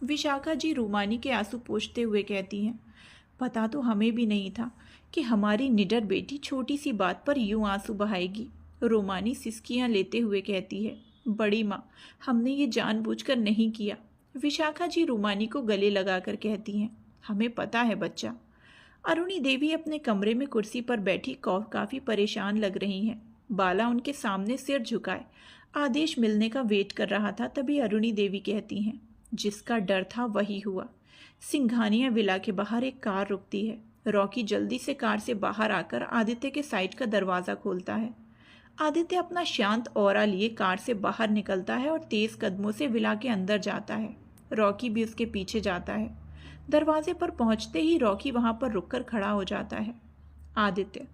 S1: विशाखा जी रूमानी के आंसू पोंछते हुए कहती हैं, पता तो हमें भी नहीं था कि हमारी निडर बेटी छोटी सी बात पर यूं आंसू बहाएगी। रूमानी सिसकियां लेते हुए कहती है, बड़ी माँ, हमने ये जानबूझकर नहीं किया। विशाखा जी रूमानी को गले लगाकर कहती हैं, हमें पता है बच्चा। अरुणी देवी अपने कमरे में कुर्सी पर बैठी काफ़ी परेशान लग रही हैं। बाला उनके सामने सिर झुकाए आदेश मिलने का वेट कर रहा था। तभी अरुणी देवी कहती हैं, जिसका डर था वही हुआ। सिंघानिया विला के बाहर एक कार रुकती है। रॉकी जल्दी से कार से बाहर आकर आदित्य के साइड का दरवाज़ा खोलता है। आदित्य अपना शांत ऑरा लिए कार से बाहर निकलता है और तेज़ कदमों से विला के अंदर जाता है। रॉकी भी उसके पीछे जाता है। दरवाजे पर पहुंचते ही रॉकी वहां पर रुककर खड़ा हो जाता है। आदित्य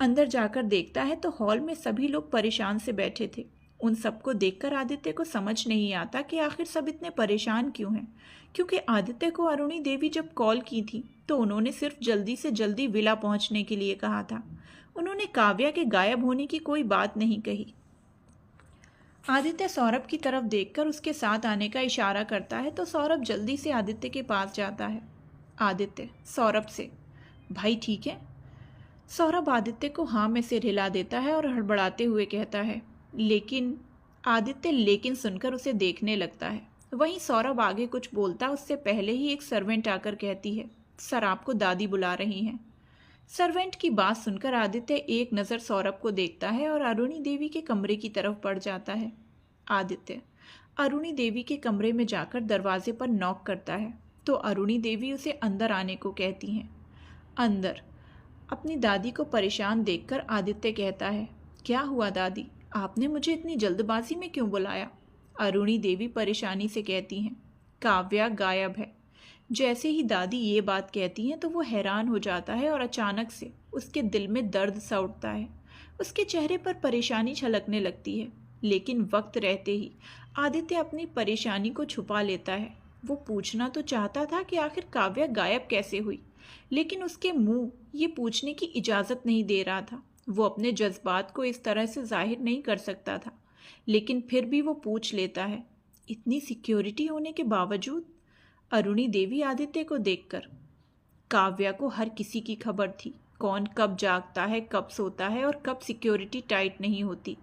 S1: अंदर जाकर देखता है तो हॉल में सभी लोग परेशान से बैठे थे। उन सबको देखकर आदित्य को समझ नहीं आता कि आखिर सब इतने परेशान क्यों हैं, क्योंकि आदित्य को अरुणी देवी जब कॉल की थी तो उन्होंने सिर्फ जल्दी से जल्दी विला पहुंचने के लिए कहा था। उन्होंने काव्या के गायब होने की कोई बात नहीं कही। आदित्य सौरभ की तरफ देखकर उसके साथ आने का इशारा करता है तो सौरभ जल्दी से आदित्य के पास जाता है। आदित्य सौरभ से, भाई ठीक है? सौरभ आदित्य को हाँ में सिर हिला देता है और हड़बड़ाते हुए कहता है, लेकिन। आदित्य लेकिन सुनकर उसे देखने लगता है। वहीं सौरभ आगे कुछ बोलता उससे पहले ही एक सर्वेंट आकर कहती है, सर आपको दादी बुला रही हैं। सर्वेंट की बात सुनकर आदित्य एक नज़र सौरभ को देखता है और अरुणी देवी के कमरे की तरफ बढ़ जाता है। आदित्य अरुणी देवी के कमरे में जाकर दरवाजे पर नॉक करता है तो अरुणी देवी उसे अंदर आने को कहती हैं। अंदर अपनी दादी को परेशान देखकर आदित्य कहता है, क्या हुआ दादी, आपने मुझे इतनी जल्दबाजी में क्यों बुलाया? अरुणी देवी परेशानी से कहती हैं, काव्या गायब है। जैसे ही दादी ये बात कहती हैं तो वो हैरान हो जाता है और अचानक से उसके दिल में दर्द सा उठता है। उसके चेहरे पर परेशानी छलकने लगती है, लेकिन वक्त रहते ही आदित्य अपनी परेशानी को छुपा लेता है। वो पूछना तो चाहता था कि आखिर काव्या गायब कैसे हुई, लेकिन उसके मुंह ये पूछने की इजाज़त नहीं दे रहा था। वो अपने जज्बात को इस तरह से जाहिर नहीं कर सकता था, लेकिन फिर भी वो पूछ लेता है। इतनी सिक्योरिटी होने के बावजूद? अरुणी देवी आदित्य को देखकर, काव्या को हर किसी की खबर थी, कौन कब जागता है, कब सोता है और कब सिक्योरिटी टाइट नहीं होती।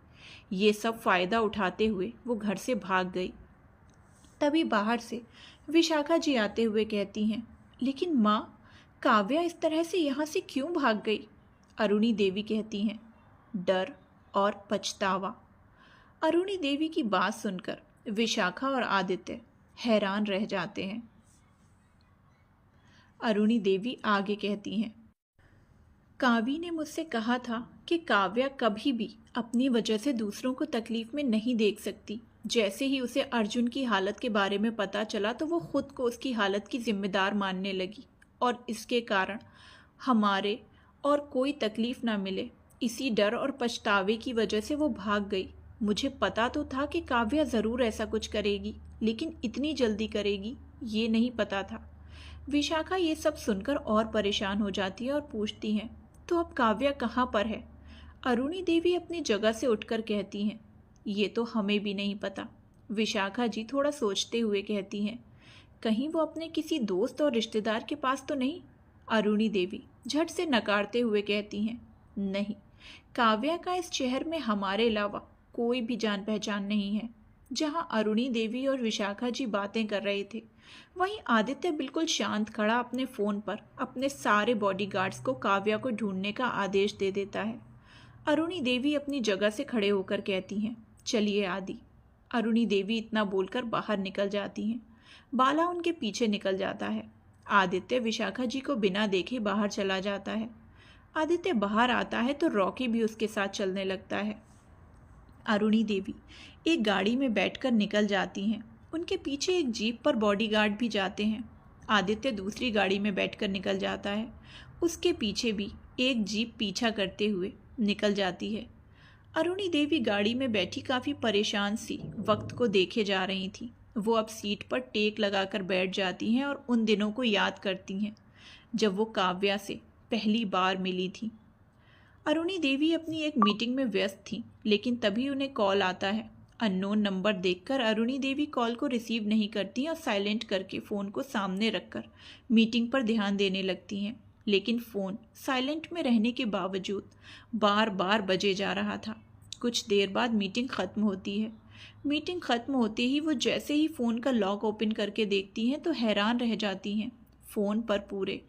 S1: ये सब फ़ायदा उठाते हुए वो घर से भाग गई। तभी बाहर से विशाखा जी आते हुए कहती हैं, लेकिन माँ, काव्या इस तरह से यहाँ से क्यों भाग गई? अरुणी देवी कहती हैं, डर और पछतावा। अरुणी देवी की बात सुनकर विशाखा और आदित्य हैरान रह जाते हैं। अरुणी देवी आगे कहती हैं, कावी ने मुझसे कहा था कि काव्या कभी भी अपनी वजह से दूसरों को तकलीफ में नहीं देख सकती। जैसे ही उसे अर्जुन की हालत के बारे में पता चला तो वो खुद को उसकी हालत की जिम्मेदार मानने लगी और इसके कारण हमारे और कोई तकलीफ ना मिले, इसी डर और पछतावे की वजह से वो भाग गई। मुझे पता तो था कि काव्या ज़रूर ऐसा कुछ करेगी, लेकिन इतनी जल्दी करेगी ये नहीं पता था। विशाखा ये सब सुनकर और परेशान हो जाती है और पूछती है, तो अब काव्या कहाँ पर है? अरुणी देवी अपनी जगह से उठकर कहती हैं, ये तो हमें भी नहीं पता। विशाखा जी थोड़ा सोचते हुए कहती हैं, कहीं वो अपने किसी दोस्त और रिश्तेदार के पास तो नहीं? अरुणी देवी झट से नकारते हुए कहती हैं, नहीं, काव्या का इस शहर में हमारे अलावा कोई भी जान पहचान नहीं है। जहां अरुणी देवी और विशाखा जी बातें कर रहे थे, वहीं आदित्य बिल्कुल शांत खड़ा अपने फ़ोन पर अपने सारे बॉडीगार्ड्स को काव्या को ढूंढने का आदेश दे देता है। अरुणी देवी अपनी जगह से खड़े होकर कहती हैं, चलिए आदि। अरुणी देवी इतना बोलकर बाहर निकल जाती हैं। बाला उनके पीछे निकल जाता है। आदित्य विशाखा जी को बिना देखे बाहर चला जाता है। आदित्य बाहर आता है तो रॉकी भी उसके साथ चलने लगता है। अरुणी देवी एक गाड़ी में बैठकर निकल जाती हैं। उनके पीछे एक जीप पर बॉडीगार्ड भी जाते हैं। आदित्य दूसरी गाड़ी में बैठकर निकल जाता है। उसके पीछे भी एक जीप पीछा करते हुए निकल जाती है। अरुणी देवी गाड़ी में बैठी काफ़ी परेशान सी वक्त को देखे जा रही थी। वो अब सीट पर टेक लगाकर बैठ जाती हैं और उन दिनों को याद करती हैं जब वो काव्या से पहली बार मिली थी। अरुणी देवी अपनी एक मीटिंग में व्यस्त थी, लेकिन तभी उन्हें कॉल आता है। अननोन नंबर देखकर अरुणी देवी कॉल को रिसीव नहीं करती और साइलेंट करके फ़ोन को सामने रखकर मीटिंग पर ध्यान देने लगती हैं। लेकिन फ़ोन साइलेंट में रहने के बावजूद बार बार बजे जा रहा था। कुछ देर बाद मीटिंग ख़त्म होती है। मीटिंग ख़त्म होते ही वो जैसे ही फ़ोन का लॉक ओपन करके देखती हैं तो हैरान रह जाती हैं। फ़ोन पर पूरे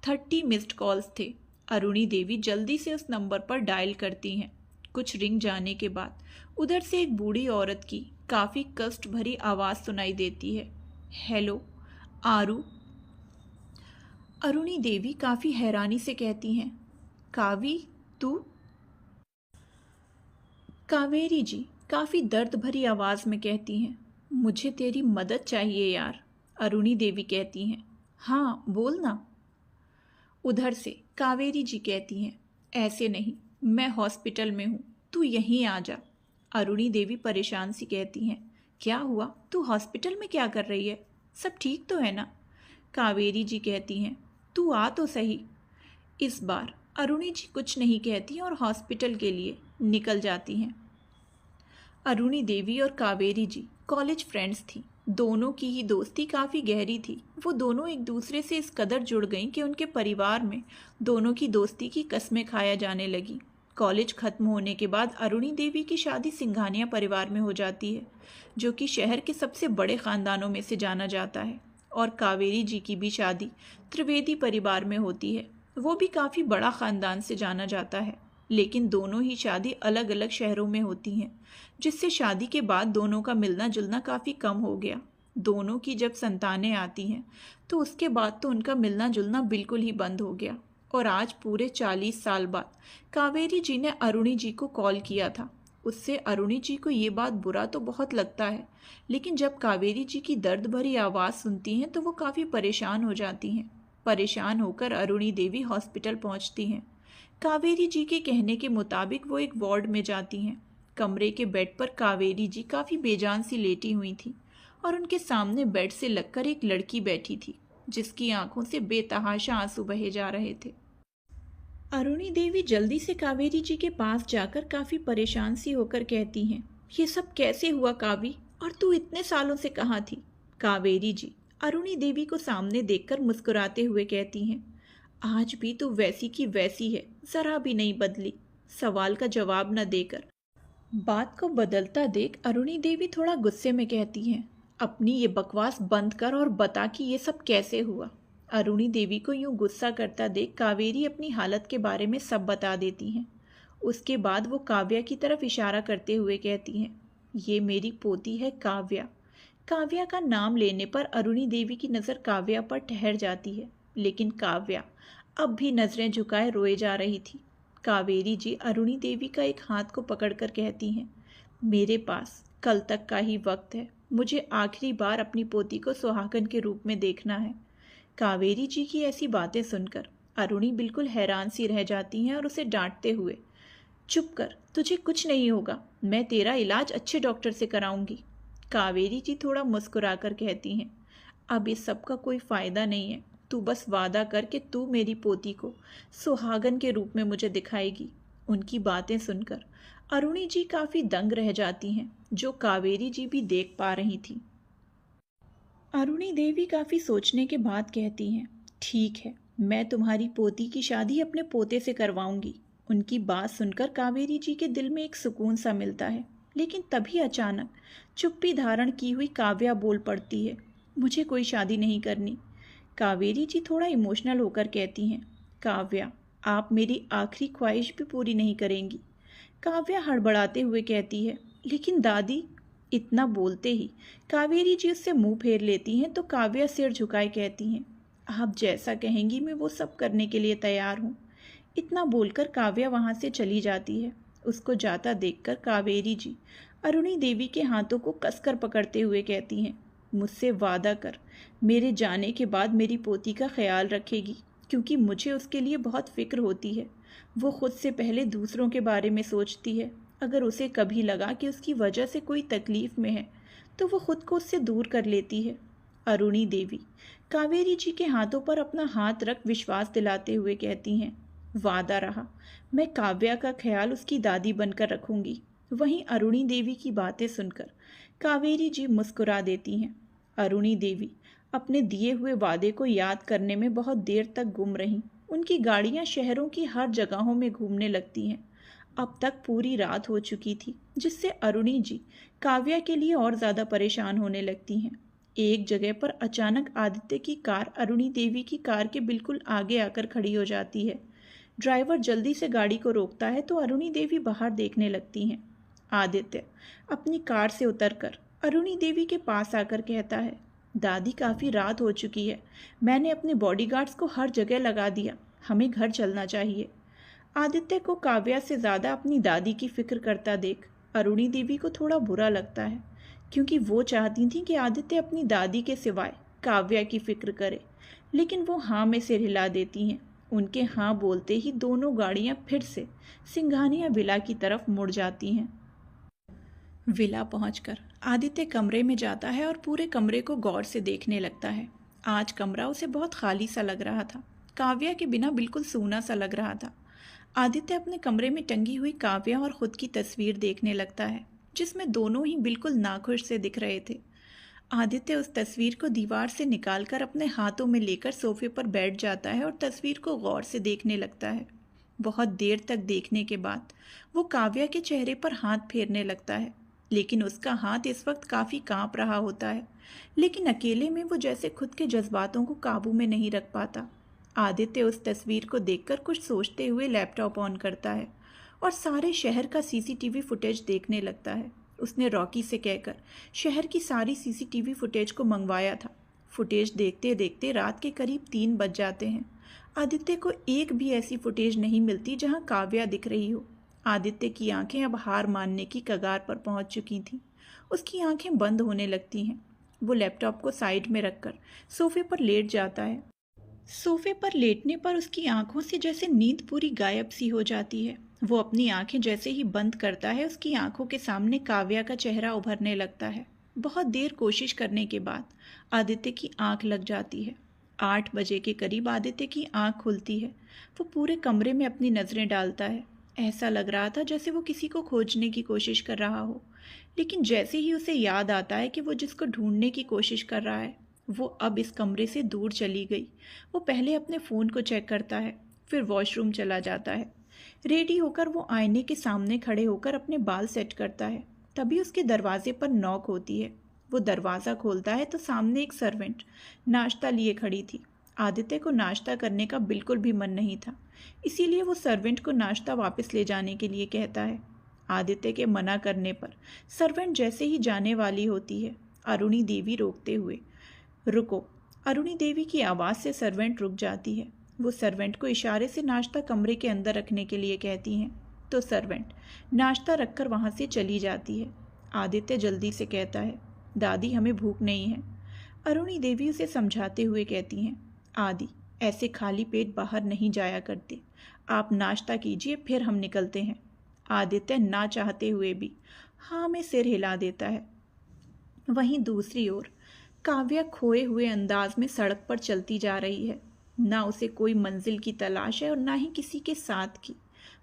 S1: 30 मिस्ड कॉल्स थे। अरुणी देवी जल्दी से उस नंबर पर डायल करती हैं। कुछ रिंग जाने के बाद उधर से एक बूढ़ी औरत की काफ़ी कष्ट भरी आवाज़ सुनाई देती है, हेलो आरू। अरुणी देवी काफ़ी हैरानी से कहती हैं, कावी तू? कावेरी जी काफ़ी दर्द भरी आवाज़ में कहती हैं, मुझे तेरी मदद चाहिए यार। अरुणी देवी कहती हैं, हाँ बोल ना। उधर से कावेरी जी कहती हैं, ऐसे नहीं, मैं हॉस्पिटल में हूँ, तू यहीं आ जा। अरुणी देवी परेशान सी कहती हैं, क्या हुआ? तू हॉस्पिटल में क्या कर रही है? सब ठीक तो है ना? कावेरी जी कहती हैं, तू आ तो सही। इस बार अरुणी जी कुछ नहीं कहती और हॉस्पिटल के लिए निकल जाती हैं। अरुणी देवी और कावेरी जी कॉलेज फ्रेंड्स थी। दोनों की ही दोस्ती काफ़ी गहरी थी। वो दोनों एक दूसरे से इस कदर जुड़ गईं कि उनके परिवार में दोनों की दोस्ती की कस्में खाया जाने लगी। कॉलेज खत्म होने के बाद अरुणी देवी की शादी सिंघानिया परिवार में हो जाती है, जो कि शहर के सबसे बड़े ख़ानदानों में से जाना जाता है। और कावेरी जी की भी शादी त्रिवेदी परिवार में होती है। वो भी काफ़ी बड़ा ख़ानदान से जाना जाता है, लेकिन दोनों ही शादी अलग अलग शहरों में होती हैं, जिससे शादी के बाद दोनों का मिलना जुलना काफ़ी कम हो गया। दोनों की जब संतानें आती हैं तो उसके बाद तो उनका मिलना जुलना बिल्कुल ही बंद हो गया। और आज पूरे 40 साल बाद कावेरी जी ने अरुणी जी को कॉल किया था। उससे अरुणी जी को ये बात बुरा तो बहुत लगता है, लेकिन जब कावेरी जी की दर्द भरी आवाज़ सुनती हैं तो वो काफ़ी परेशान हो जाती हैं। परेशान होकर अरुणी देवी हॉस्पिटल पहुंचती हैं। कावेरी जी के कहने के मुताबिक वो एक वार्ड में जाती हैं। कमरे के बेड पर कावेरी जी काफ़ी बेजान सी लेटी हुई थी और उनके सामने बेड से लगकर एक लड़की बैठी थी, जिसकी आंखों से बेतहाशा आंसू बहे जा रहे थे। अरुणी देवी जल्दी से कावेरी जी के पास जाकर काफ़ी परेशान सी होकर कहती हैं, ये सब कैसे हुआ कावी? और तू इतने सालों से कहाँ थी? कावेरी जी अरुणी देवी को सामने देखकर मुस्कुराते हुए कहती हैं, आज भी तू वैसी की वैसी है, ज़रा भी नहीं बदली। सवाल का जवाब न देकर बात को बदलता देख अरुणी देवी थोड़ा गुस्से में कहती हैं, अपनी ये बकवास बंद कर और बता कि ये सब कैसे हुआ। अरुणी देवी को यूं गुस्सा करता देख कावेरी अपनी हालत के बारे में सब बता देती हैं। उसके बाद वो काव्या की तरफ इशारा करते हुए कहती हैं, ये मेरी पोती है काव्या। काव्या का नाम लेने पर अरुणी देवी की नज़र काव्या पर ठहर जाती है, लेकिन काव्या अब भी नज़रें झुकाए रोए जा रही थी। कावेरी जी अरुणी देवी का एक हाथ को पकड़कर कहती हैं, मेरे पास कल तक का ही वक्त है, मुझे आखिरी बार अपनी पोती को सुहागन के रूप में देखना है। कावेरी जी की ऐसी बातें सुनकर अरुणी बिल्कुल हैरान सी रह जाती हैं और उसे डांटते हुए, चुप कर, तुझे कुछ नहीं होगा, मैं तेरा इलाज अच्छे डॉक्टर से कराऊंगी। कावेरी जी थोड़ा मुस्कुराकर कहती हैं, अब इस सब का कोई फ़ायदा नहीं है, तू बस वादा कर कि तू मेरी पोती को सुहागन के रूप में मुझे दिखाएगी। उनकी बातें सुनकर अरुणी जी काफ़ी दंग रह जाती हैं, जो कावेरी जी भी देख पा रही थी। अरुणी देवी काफ़ी सोचने के बाद कहती हैं, ठीक है, मैं तुम्हारी पोती की शादी अपने पोते से करवाऊंगी। उनकी बात सुनकर कावेरी जी के दिल में एक सुकून सा मिलता है, लेकिन तभी अचानक चुप्पी धारण की हुई काव्या बोल पड़ती है, मुझे कोई शादी नहीं करनी। कावेरी जी थोड़ा इमोशनल होकर कहती हैं, काव्या, आप मेरी आखिरी ख्वाहिश भी पूरी नहीं करेंगी। काव्या हड़बड़ाते हुए कहती है, लेकिन दादी। इतना बोलते ही कावेरी जी उससे मुंह फेर लेती हैं, तो काव्या सिर झुकाए कहती हैं, आप जैसा कहेंगी मैं वो सब करने के लिए तैयार हूँ। इतना बोलकर काव्या वहाँ से चली जाती है। उसको जाता देखकर कावेरी जी अरुणी देवी के हाथों को कसकर पकड़ते हुए कहती हैं, मुझसे वादा कर, मेरे जाने के बाद मेरी पोती का ख्याल रखेगी, क्योंकि मुझे उसके लिए बहुत फिक्र होती है। वो खुद से पहले दूसरों के बारे में सोचती है। अगर उसे कभी लगा कि उसकी वजह से कोई तकलीफ में है तो वो खुद को उससे दूर कर लेती है। अरुणी देवी कावेरी जी के हाथों पर अपना हाथ रख विश्वास दिलाते हुए कहती हैं, वादा रहा, मैं काव्या का ख्याल उसकी दादी बनकर रखूंगी। वहीं अरुणी देवी की बातें सुनकर कावेरी जी मुस्कुरा देती हैं। अरुणी देवी अपने दिए हुए वादे को याद करने में बहुत देर तक गुम रहीं। उनकी गाड़ियां शहरों की हर जगहों में घूमने लगती हैं। अब तक पूरी रात हो चुकी थी, जिससे अरुणी जी काव्या के लिए और ज़्यादा परेशान होने लगती हैं। एक जगह पर अचानक आदित्य की कार अरुणी देवी की कार के बिल्कुल आगे आकर खड़ी हो जाती है। ड्राइवर जल्दी से गाड़ी को रोकता है तो अरुणी देवी बाहर देखने लगती हैं। आदित्य अपनी कार से उतरकर अरुणी देवी के पास आकर कहता है, दादी, काफ़ी रात हो चुकी है, मैंने अपने बॉडीगार्ड्स को हर जगह लगा दिया, हमें घर चलना चाहिए। आदित्य को काव्या से ज़्यादा अपनी दादी की फिक्र करता देख अरुणी देवी को थोड़ा बुरा लगता है, क्योंकि वो चाहती थी कि आदित्य अपनी दादी के सिवाय काव्या की फिक्र करे, लेकिन वो हाँ में सिर हिला देती हैं। उनके हाँ बोलते ही दोनों गाड़ियाँ फिर से सिंघानिया विला की तरफ मुड़ जाती हैं। विला पहुंचकर आदित्य कमरे में जाता है और पूरे कमरे को गौर से देखने लगता है। आज कमरा उसे बहुत खाली सा लग रहा था, काव्या के बिना बिल्कुल सूना सा लग रहा था। आदित्य अपने कमरे में टंगी हुई काव्या और खुद की तस्वीर देखने लगता है, जिसमें दोनों ही बिल्कुल नाखुश से दिख रहे थे। आदित्य उस तस्वीर को दीवार से निकालकर अपने हाथों में लेकर सोफे पर बैठ जाता है और तस्वीर को गौर से देखने लगता है। बहुत देर तक देखने के बाद वो काव्या के चेहरे पर हाथ फेरने लगता है, लेकिन उसका हाथ इस वक्त काफ़ी कांप रहा होता है। लेकिन अकेले में वो जैसे खुद के जज्बातों को काबू में नहीं रख पाता। आदित्य उस तस्वीर को देखकर कुछ सोचते हुए लैपटॉप ऑन करता है और सारे शहर का सीसीटीवी फुटेज देखने लगता है। उसने रॉकी से कहकर शहर की सारी सीसीटीवी फुटेज को मंगवाया था। फुटेज देखते देखते रात के करीब 3 बज जाते हैं। आदित्य को एक भी ऐसी फुटेज नहीं मिलती जहां काव्या दिख रही हो। आदित्य की आंखें अब हार मानने की कगार पर पहुंच चुकी थीं। उसकी आंखें बंद होने लगती हैं। वो लैपटॉप को साइड में रखकर सोफे पर लेट जाता है। सोफे पर लेटने पर उसकी आंखों से जैसे नींद पूरी गायब सी हो जाती है। वो अपनी आंखें जैसे ही बंद करता है, उसकी आंखों के सामने काव्या का चेहरा उभरने लगता है। बहुत देर कोशिश करने के बाद आदित्य की आंख लग जाती है। 8 बजे के करीब आदित्य की आंख खुलती है। वो पूरे कमरे में अपनी नज़रें डालता है। ऐसा लग रहा था जैसे वो किसी को खोजने की कोशिश कर रहा हो, लेकिन जैसे ही उसे याद आता है कि वो जिसको ढूंढने की कोशिश कर रहा है वो अब इस कमरे से दूर चली गई। वो पहले अपने फ़ोन को चेक करता है, फिर वॉशरूम चला जाता है। रेडी होकर वो आईने के सामने खड़े होकर अपने बाल सेट करता है। तभी उसके दरवाजे पर नॉक होती है। वो दरवाज़ा खोलता है तो सामने एक सर्वेंट नाश्ता लिए खड़ी थी। आदित्य को नाश्ता करने का बिल्कुल भी मन नहीं था, इसीलिए वो सर्वेंट को नाश्ता वापस ले जाने के लिए कहता है। आदित्य के मना करने पर सर्वेंट जैसे ही जाने वाली होती है, अरुणी देवी रोकते हुए, रुको। अरुणी देवी की आवाज़ से सर्वेंट रुक जाती है। वो सर्वेंट को इशारे से नाश्ता कमरे के अंदर रखने के लिए कहती हैं, तो सर्वेंट नाश्ता रखकर वहाँ से चली जाती है। आदित्य जल्दी से कहता है, दादी, हमें भूख नहीं है। अरुणी देवी उसे समझाते हुए कहती हैं, आदि, ऐसे खाली पेट बाहर नहीं जाया करते। आप नाश्ता कीजिए, फिर हम निकलते हैं। आदित्य ना चाहते हुए भी हाँ में सिर हिला देता है। वहीं दूसरी ओर काव्या खोए हुए अंदाज में सड़क पर चलती जा रही है। ना उसे कोई मंजिल की तलाश है और ना ही किसी के साथ की।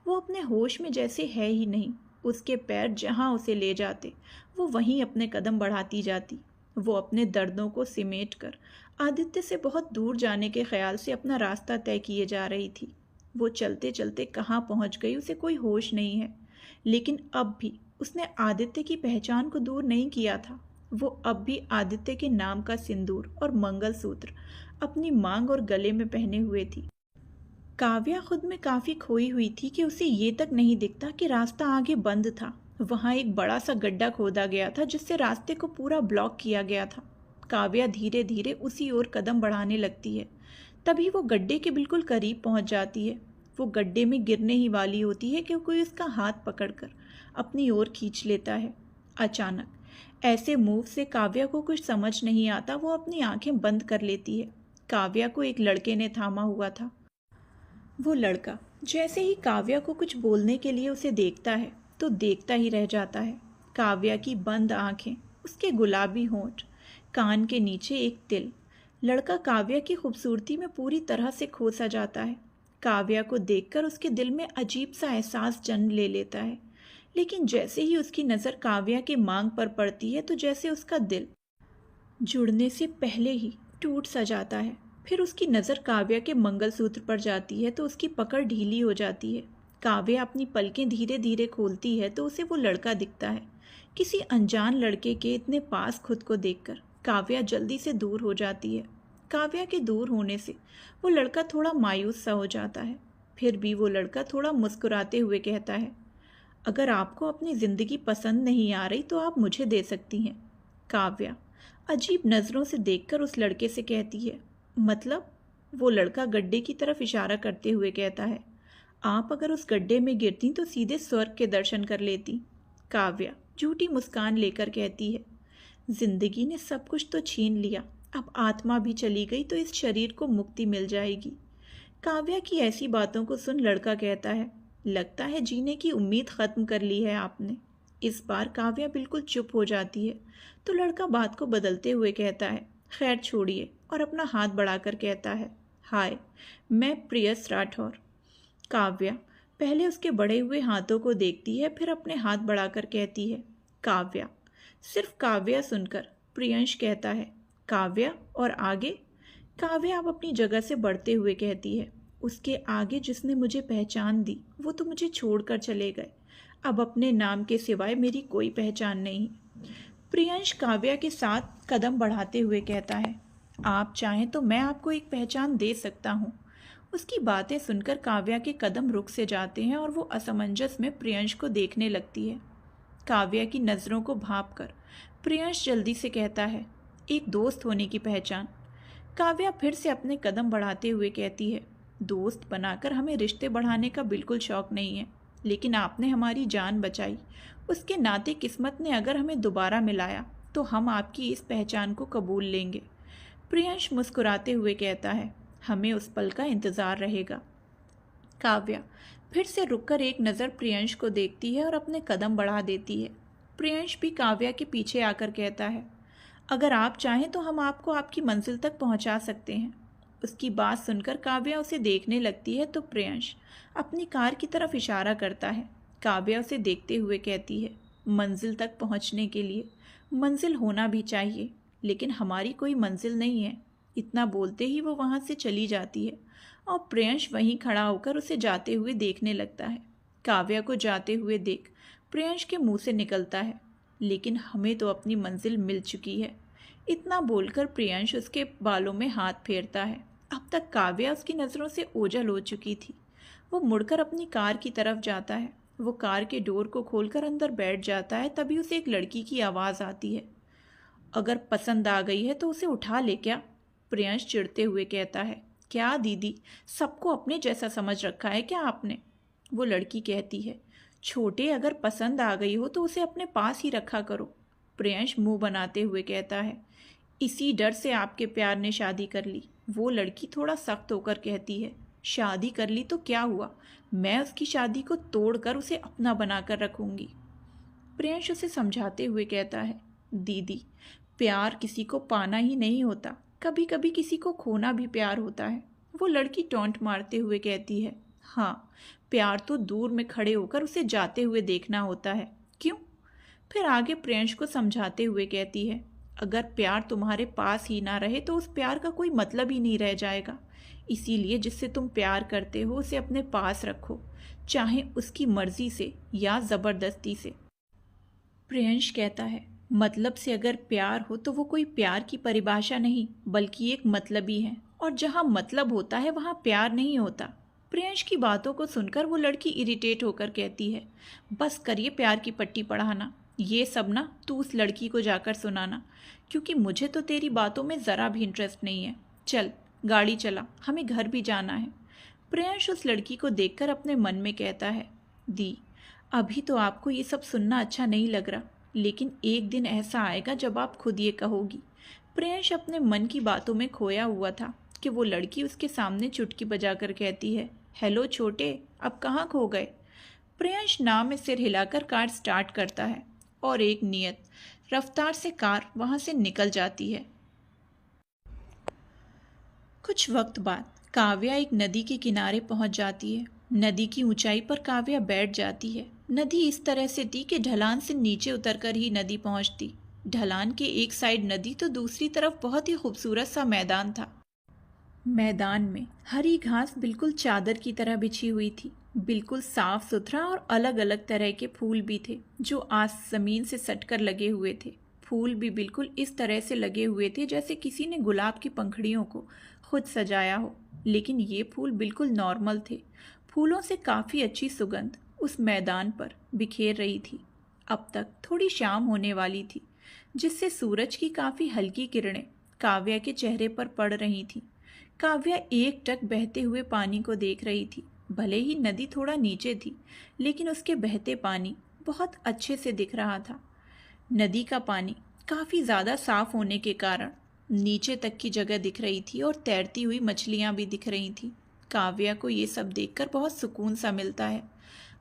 S1: वो अपने होश में जैसे है ही नहीं। उसके पैर जहाँ उसे ले जाते वो वहीं अपने कदम बढ़ाती जाती। वो अपने दर्दों को सिमेट कर आदित्य से बहुत दूर जाने के ख्याल से अपना रास्ता तय किए जा रही थी। वो चलते चलते कहाँ पहुँच गई उसे कोई होश नहीं है। लेकिन अब भी उसने आदित्य की पहचान को दूर नहीं किया था। वो अब भी आदित्य के नाम का सिंदूर और मंगलसूत्र अपनी मांग और गले में पहने हुए थी। काव्या खुद में काफी खोई हुई थी कि उसे ये तक नहीं दिखता कि रास्ता आगे बंद था। वहां एक बड़ा सा गड्ढा खोदा गया था जिससे रास्ते को पूरा ब्लॉक किया गया था। काव्या धीरे धीरे उसी ओर कदम बढ़ाने लगती है। तभी वो गड्ढे के बिल्कुल करीब पहुंच जाती है। वो गड्ढे में गिरने ही वाली होती है कि कोई उसका हाथ पकड़कर अपनी ओर खींच लेता है। अचानक ऐसे मूव से काव्या को कुछ समझ नहीं आता। वो अपनी आंखें बंद कर लेती है। काव्या को एक लड़के ने थामा हुआ था। वो लड़का जैसे ही काव्या को कुछ बोलने के लिए उसे देखता है तो देखता ही रह जाता है। काव्या की बंद आंखें, उसके गुलाबी होंठ, कान के नीचे एक तिल। लड़का काव्या की खूबसूरती में पूरी तरह से खो सा जाता है। काव्या को देखकर उसके दिल में अजीब सा एहसास जन्म ले लेता है। लेकिन जैसे ही उसकी नज़र काव्या के मांग पर पड़ती है तो जैसे उसका दिल जुड़ने से पहले ही टूट सा जाता है। फिर उसकी नज़र काव्या के मंगलसूत्र पर जाती है तो उसकी पकड़ ढीली हो जाती है। काव्या अपनी पलकें धीरे धीरे खोलती है तो उसे वो लड़का दिखता है। किसी अनजान लड़के के इतने पास खुद को देखकर काव्या जल्दी से दूर हो जाती है। काव्या के दूर होने से वो लड़का थोड़ा मायूस सा हो जाता है। फिर भी वो लड़का थोड़ा मुस्कुराते हुए कहता है, अगर आपको अपनी ज़िंदगी पसंद नहीं आ रही तो आप मुझे दे सकती हैं। काव्या अजीब नज़रों से देखकर उस लड़के से कहती है, मतलब? वो लड़का गड्ढे की तरफ इशारा करते हुए कहता है, आप अगर उस गड्ढे में गिरती तो सीधे स्वर्ग के दर्शन कर लेती। काव्या झूठी मुस्कान लेकर कहती है, जिंदगी ने सब कुछ तो छीन लिया, अब आत्मा भी चली गई तो इस शरीर को मुक्ति मिल जाएगी। काव्या की ऐसी बातों को सुन लड़का कहता है, लगता है जीने की उम्मीद ख़त्म कर ली है आपने। इस बार काव्या बिल्कुल चुप हो जाती है तो लड़का बात को बदलते हुए कहता है, खैर छोड़िए, और अपना हाथ बढ़ाकर कहता है, हाय, मैं प्रियस राठौर। काव्या पहले उसके बढ़े हुए हाथों को देखती है, फिर अपने हाथ बढ़ाकर कहती है, काव्या। सिर्फ काव्या सुनकर प्रियंश कहता है, काव्या, और आगे? काव्या अब अपनी जगह से बढ़ते हुए कहती है, उसके आगे जिसने मुझे पहचान दी वो तो मुझे छोड़कर चले गए। अब अपने नाम के सिवाय मेरी कोई पहचान नहीं। प्रियंश काव्या के साथ कदम बढ़ाते हुए कहता है, आप चाहें तो मैं आपको एक पहचान दे सकता हूँ। उसकी बातें सुनकर काव्या के कदम रुक से जाते हैं और वो असमंजस में प्रियंश को देखने लगती है। काव्या की नज़रों को भांप कर प्रियंश जल्दी से कहता है, एक दोस्त होने की पहचान। काव्या फिर से अपने कदम बढ़ाते हुए कहती है, दोस्त बनाकर हमें रिश्ते बढ़ाने का बिल्कुल शौक नहीं है, लेकिन आपने हमारी जान बचाई। उसके नाते किस्मत ने अगर हमें दोबारा मिलाया तो हम आपकी इस पहचान को कबूल लेंगे। प्रियंश मुस्कुराते हुए कहता है, हमें उस पल का इंतज़ार रहेगा। काव्या फिर से रुककर एक नज़र प्रियंश को देखती है और अपने कदम बढ़ा देती है। प्रियंश भी काव्या के पीछे आकर कहता है, अगर आप चाहें तो हम आपको आपकी मंजिल तक पहुंचा सकते हैं। उसकी बात सुनकर काव्या उसे देखने लगती है तो प्रियंश अपनी कार की तरफ इशारा करता है। काव्या उसे देखते हुए कहती है, मंजिल तक पहुंचने के लिए मंजिल होना भी चाहिए, लेकिन हमारी कोई मंजिल नहीं है। इतना बोलते ही वो वहाँ से चली जाती है और प्रियंश वहीं खड़ा होकर उसे जाते हुए देखने लगता है। काव्या को जाते हुए देख प्रियंश के मुंह से निकलता है, लेकिन हमें तो अपनी मंजिल मिल चुकी है। इतना बोलकर प्रियंश उसके बालों में हाथ फेरता है। अब तक काव्या उसकी नज़रों से ओझल हो चुकी थी। वो मुड़कर अपनी कार की तरफ जाता है। वो कार के डोर को खोलकर अंदर बैठ जाता है। तभी उसे एक लड़की की आवाज़ आती है, अगर पसंद आ गई है तो उसे उठा ले क्या? प्रियंश चिढ़ते हुए कहता है, क्या दीदी, सबको अपने जैसा समझ रखा है क्या आपने? वो लड़की कहती है, छोटे, अगर पसंद आ गई हो तो उसे अपने पास ही रखा करो। प्रियंश मुंह बनाते हुए कहता है, इसी डर से आपके प्यार ने शादी कर ली। वो लड़की थोड़ा सख्त होकर कहती है, शादी कर ली तो क्या हुआ, मैं उसकी शादी को तोड़कर उसे अपना बनाकर रखूंगी। प्रियंश उसे समझाते हुए कहता है, दीदी, प्यार किसी को पाना ही नहीं होता, कभी कभी किसी को खोना भी प्यार होता है। वो लड़की टॉन्ट मारते हुए कहती है, हाँ, प्यार तो दूर में खड़े होकर उसे जाते हुए देखना होता है। क्यों? फिर आगे प्रियंश को समझाते हुए कहती है, अगर प्यार तुम्हारे पास ही ना रहे तो उस प्यार का कोई मतलब ही नहीं रह जाएगा। इसीलिए जिससे तुम प्यार करते हो उसे अपने पास रखो, चाहे उसकी मर्जी से या ज़बरदस्ती से। प्रियंश कहता है, मतलब से अगर प्यार हो तो वो कोई प्यार की परिभाषा नहीं बल्कि एक मतलबी है, और जहाँ मतलब होता है वहाँ प्यार नहीं होता। प्रियंश की बातों को सुनकर वो लड़की इरिटेट होकर कहती है, बस करिए प्यार की पट्टी पढ़ाना, ये सब ना तू उस लड़की को जाकर सुनाना, क्योंकि मुझे तो तेरी बातों में ज़रा भी इंटरेस्ट नहीं है। चल गाड़ी चला, हमें घर भी जाना है। प्रियंश उस लड़की को देखकर अपने मन में कहता है, दी, अभी तो आपको ये सब सुनना अच्छा नहीं लग रहा, लेकिन एक दिन ऐसा आएगा जब आप खुद ये कहोगी। प्रियंश अपने मन की बातों में खोया हुआ था कि वो लड़की उसके सामने चुटकी बजाकर कहती है, हेलो छोटे, अब कहाँ खो गए। प्रियंश नाव में सिर हिलाकर कार स्टार्ट करता है और एक नियत रफ्तार से कार वहाँ से निकल जाती है। कुछ वक्त बाद काव्या एक नदी के किनारे पहुँच जाती है। नदी की ऊंचाई पर काव्या बैठ जाती है। नदी इस तरह से थी कि ढलान से नीचे उतरकर ही नदी पहुंचती। ढलान के एक साइड नदी तो दूसरी तरफ बहुत ही खूबसूरत सा मैदान था। मैदान में हरी घास बिल्कुल चादर की तरह बिछी हुई थी। बिल्कुल साफ सुथरा और अलग अलग तरह के फूल भी थे जो आज जमीन से सटकर लगे हुए थे। फूल भी बिल्कुल इस तरह से लगे हुए थे जैसे किसी ने गुलाब की पंखड़ियों को खुद सजाया हो, लेकिन ये फूल बिल्कुल नॉर्मल थे। फूलों से काफ़ी अच्छी सुगंध उस मैदान पर बिखेर रही थी। अब तक थोड़ी शाम होने वाली थी, जिससे सूरज की काफ़ी हल्की किरणें काव्या के चेहरे पर पड़ रही थीं। काव्या एकटक बहते हुए पानी को देख रही थी। भले ही नदी थोड़ा नीचे थी, लेकिन उसके बहते पानी बहुत अच्छे से दिख रहा था। नदी का पानी काफ़ी ज़्यादा साफ होने के कारण नीचे तक की जगह दिख रही थी और तैरती हुई मछलियाँ भी दिख रही थीं। काव्या को ये सब देखकर बहुत सुकून सा मिलता है।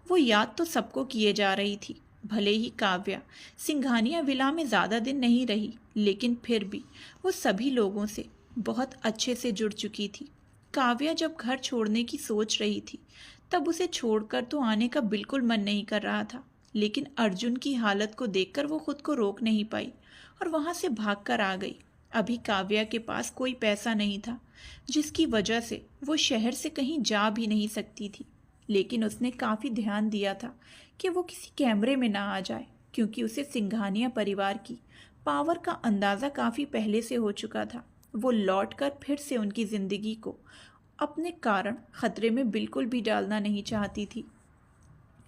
S1: वो याद तो सबको किए जा रही थी। भले ही काव्या सिंघानिया विला में ज़्यादा दिन नहीं रही, लेकिन फिर भी वो सभी लोगों से बहुत अच्छे से जुड़ चुकी थी। काव्या जब घर छोड़ने की सोच रही थी, तब उसे छोड़कर तो आने का बिल्कुल मन नहीं कर रहा था, लेकिन अर्जुन की हालत को देखकर वो खुद को रोक नहीं पाई और वहाँ से भागकर आ गई। अभी काव्या के पास कोई पैसा नहीं था, जिसकी वजह से वो शहर से कहीं जा भी नहीं सकती थी। लेकिन उसने काफ़ी ध्यान दिया था कि वो किसी कैमरे में ना आ जाए, क्योंकि उसे सिंघानिया परिवार की पावर का अंदाज़ा काफ़ी पहले से हो चुका था। वो लौटकर फिर से उनकी ज़िंदगी को अपने कारण ख़तरे में बिल्कुल भी डालना नहीं चाहती थी।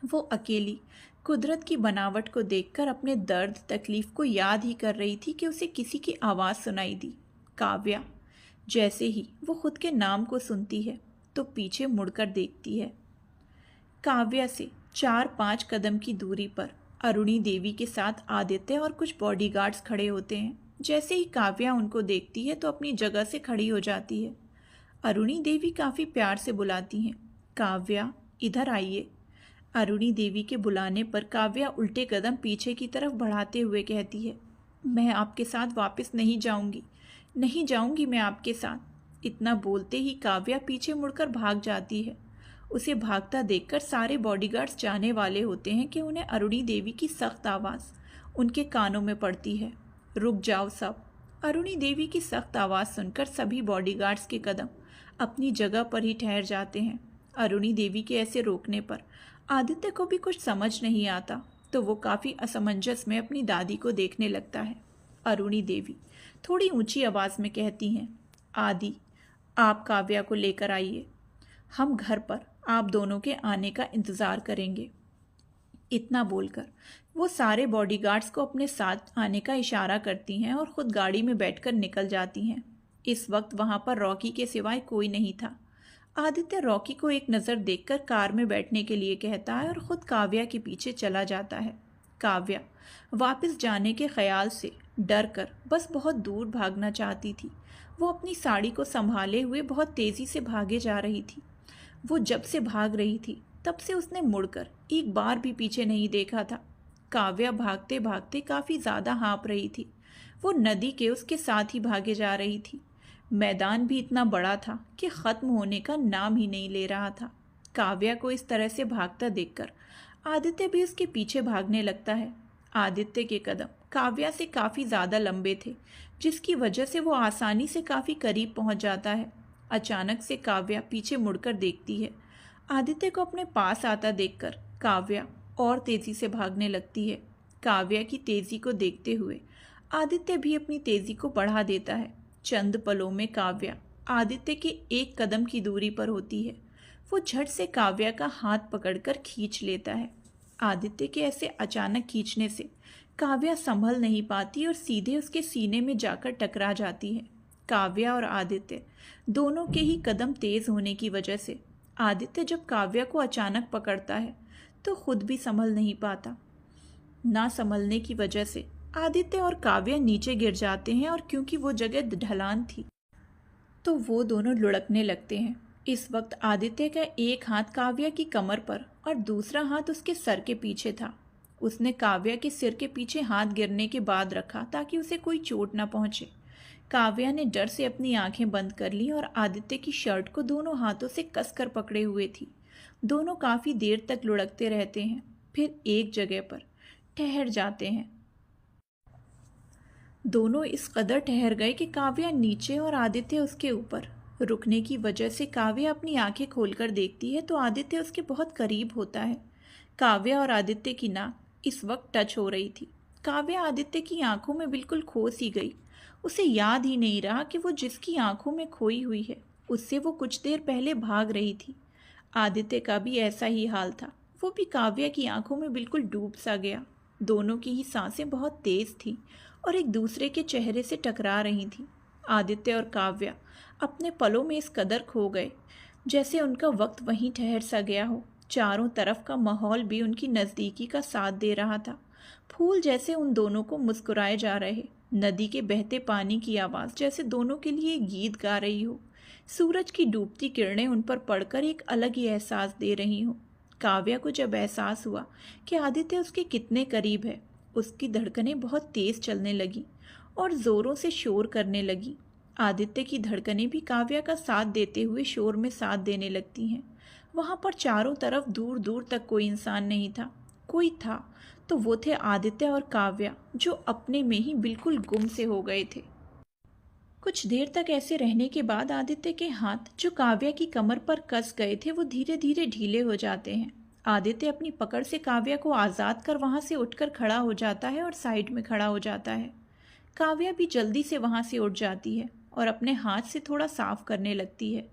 S1: वो अकेली कुदरत की बनावट को देखकर अपने दर्द तकलीफ़ को याद ही कर रही थी कि उसे किसी की आवाज़ सुनाई दी, काव्या। जैसे ही वो खुद के नाम को सुनती है तो पीछे मुड़कर देखती है। काव्या से 4-5 कदम की दूरी पर अरुणी देवी के साथ आदित्य और कुछ बॉडीगार्ड्स खड़े होते हैं। जैसे ही काव्या उनको देखती है तो अपनी जगह से खड़ी हो जाती है। अरुणी देवी काफ़ी प्यार से बुलाती हैं, काव्या इधर आइए। अरुणी देवी के बुलाने पर काव्या उल्टे कदम पीछे की तरफ बढ़ाते हुए कहती है, मैं आपके साथ वापस नहीं जाऊंगी मैं आपके साथ। इतना बोलते ही काव्या पीछे मुड़कर भाग जाती है। उसे भागता देखकर सारे बॉडीगार्ड्स जाने वाले होते हैं कि उन्हें अरुणी देवी की सख्त आवाज़ उनके कानों में पड़ती है, रुक जाओ सब। अरुणी देवी की सख्त आवाज़ सुनकर सभी बॉडीगार्ड्स के कदम अपनी जगह पर ही ठहर जाते हैं। अरुणी देवी के ऐसे रोकने पर आदित्य को भी कुछ समझ नहीं आता, तो वो काफ़ी असमंजस में अपनी दादी को देखने लगता है। अरुणी देवी थोड़ी ऊंची आवाज़ में कहती हैं, आदि, आप काव्या को लेकर आइए, हम घर पर आप दोनों के आने का इंतज़ार करेंगे। इतना बोलकर वो सारे बॉडीगार्ड्स को अपने साथ आने का इशारा करती हैं और ख़ुद गाड़ी में बैठकर निकल जाती हैं। इस वक्त वहाँ पर रॉकी के सिवाय कोई नहीं था। आदित्य रॉकी को एक नज़र देखकर कार में बैठने के लिए कहता है और ख़ुद काव्या के पीछे चला जाता है। काव्या वापस जाने के ख्याल से डर कर बस बहुत दूर भागना चाहती थी। वो अपनी साड़ी को संभाले हुए बहुत तेज़ी से भागे जा रही थी। वो जब से भाग रही थी तब से उसने मुड़कर एक बार भी पीछे नहीं देखा था। काव्या भागते भागते काफ़ी ज़्यादा हाँफ रही थी। वो नदी के उसके साथ ही भागे जा रही थी। मैदान भी इतना बड़ा था कि ख़त्म होने का नाम ही नहीं ले रहा था। काव्या को इस तरह से भागता देखकर आदित्य भी उसके पीछे भागने लगता है। आदित्य के कदम काव्या से काफ़ी ज़्यादा लंबे थे, जिसकी वजह से वो आसानी से काफ़ी करीब पहुंच जाता है। अचानक से काव्या पीछे मुड़कर देखती है। आदित्य को अपने पास आता देखकर काव्या और तेज़ी से भागने लगती है। काव्या की तेज़ी को देखते हुए आदित्य भी अपनी तेज़ी को बढ़ा देता है। चंद पलों में काव्या आदित्य के एक कदम की दूरी पर होती है। वो झट से काव्या का हाथ पकड़कर खींच लेता है। आदित्य के ऐसे अचानक खींचने से काव्या संभल नहीं पाती और सीधे उसके सीने में जाकर टकरा जाती है। काव्या और आदित्य दोनों के ही कदम तेज होने की वजह से आदित्य जब काव्या को अचानक पकड़ता है तो खुद भी संभल नहीं पाता। ना संभलने की वजह से आदित्य और काव्या नीचे गिर जाते हैं और क्योंकि वो जगह ढलान थी तो वो दोनों लुढ़कने लगते हैं। इस वक्त आदित्य का एक हाथ काव्या की कमर पर और दूसरा हाथ उसके सर के पीछे था। उसने काव्या के सिर के पीछे हाथ गिरने के बाद रखा ताकि उसे कोई चोट ना पहुंचे। काव्या ने डर से अपनी आंखें बंद कर ली और आदित्य की शर्ट को दोनों हाथों से कसकर पकड़े हुए थी। दोनों काफ़ी देर तक लुढ़कते रहते हैं, फिर एक जगह पर ठहर जाते हैं। दोनों इस कदर ठहर गए कि काव्या नीचे और आदित्य उसके ऊपर। रुकने की वजह से काव्या अपनी आंखें खोलकर देखती है तो आदित्य उसके बहुत करीब होता है। काव्या और आदित्य की नाक इस वक्त टच हो रही थी। काव्या आदित्य की आंखों में बिल्कुल खो सी गई। उसे याद ही नहीं रहा कि वो जिसकी आंखों में खोई हुई है उससे वो कुछ देर पहले भाग रही थी। आदित्य का भी ऐसा ही हाल था। वो भी काव्या की आंखों में बिल्कुल डूब सा गया। दोनों की ही सांसें बहुत तेज थीं और एक दूसरे के चेहरे से टकरा रही थीं। आदित्य और काव्या अपने पलों में इस कदर खो गए जैसे उनका वक्त वहीं ठहर सा गया हो। चारों तरफ का माहौल भी उनकी नज़दीकी का साथ दे रहा था। फूल जैसे उन दोनों को मुस्कुराए जा रहे, नदी के बहते पानी की आवाज़ जैसे दोनों के लिए गीत गा रही हो, सूरज की डूबती किरणें उन पर पड़कर एक अलग ही एहसास दे रही हों। काव्या को जब एहसास हुआ कि आदित्य उसके कितने करीब है, उसकी धड़कनें बहुत तेज़ चलने लगी और ज़ोरों से शोर करने लगी। आदित्य की धड़कनें भी काव्या का साथ देते हुए शोर में साथ देने लगती हैं। वहाँ पर चारों तरफ दूर दूर तक कोई इंसान नहीं था। कोई था तो वो थे आदित्य और काव्या, जो अपने में ही बिल्कुल गुम से हो गए थे। कुछ देर तक ऐसे रहने के बाद आदित्य के हाथ जो काव्या की कमर पर कस गए थे वो धीरे धीरे ढीले हो जाते हैं। आदित्य अपनी पकड़ से काव्या को आज़ाद कर वहाँ से उठकर खड़ा हो जाता है और साइड में खड़ा हो जाता है। काव्या भी जल्दी से वहाँ से उठ जाती है और अपने हाथ से थोड़ा साफ करने लगती है,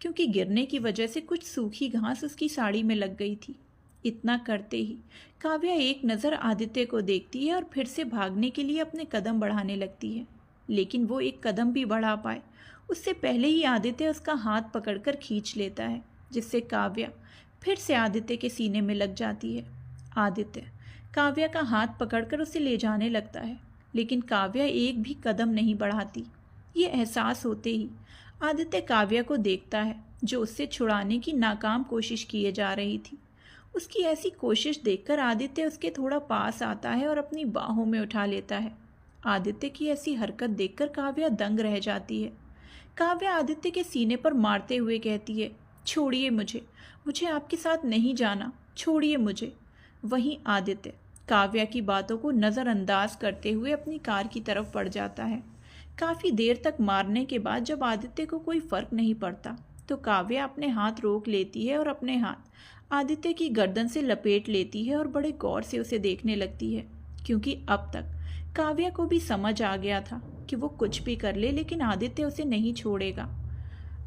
S1: क्योंकि गिरने की वजह से कुछ सूखी घास उसकी साड़ी में लग गई थी। इतना करते ही काव्या एक नज़र आदित्य को देखती है और फिर से भागने के लिए अपने कदम बढ़ाने लगती है, लेकिन वो एक कदम भी बढ़ा पाए उससे पहले ही आदित्य उसका हाथ पकड़कर खींच लेता है, जिससे काव्या फिर से आदित्य के सीने में लग जाती है। आदित्य काव्या का हाथ पकड़कर उसे ले जाने लगता है, लेकिन काव्या एक भी कदम नहीं बढ़ाती। ये एहसास होते ही आदित्य काव्या को देखता है, जो उससे छुड़ाने की नाकाम कोशिश किए जा रही थी। उसकी ऐसी कोशिश देखकर आदित्य उसके थोड़ा पास आता है और अपनी बाहों में उठा लेता है। आदित्य की ऐसी हरकत देखकर काव्या दंग रह जाती है। काव्या आदित्य के सीने पर मारते हुए कहती है, छोड़िए मुझे, मुझे आपके साथ नहीं जाना, छोड़िए मुझे। वहीं आदित्य काव्या की बातों को नज़रअंदाज करते हुए अपनी कार की तरफ बढ़ जाता है। काफ़ी देर तक मारने के बाद जब आदित्य को कोई फ़र्क नहीं पड़ता तो काव्या अपने हाथ रोक लेती है और अपने हाथ आदित्य की गर्दन से लपेट लेती है और बड़े गौर से उसे देखने लगती है, क्योंकि अब तक काव्या को भी समझ आ गया था कि वो कुछ भी कर ले लेकिन आदित्य उसे नहीं छोड़ेगा।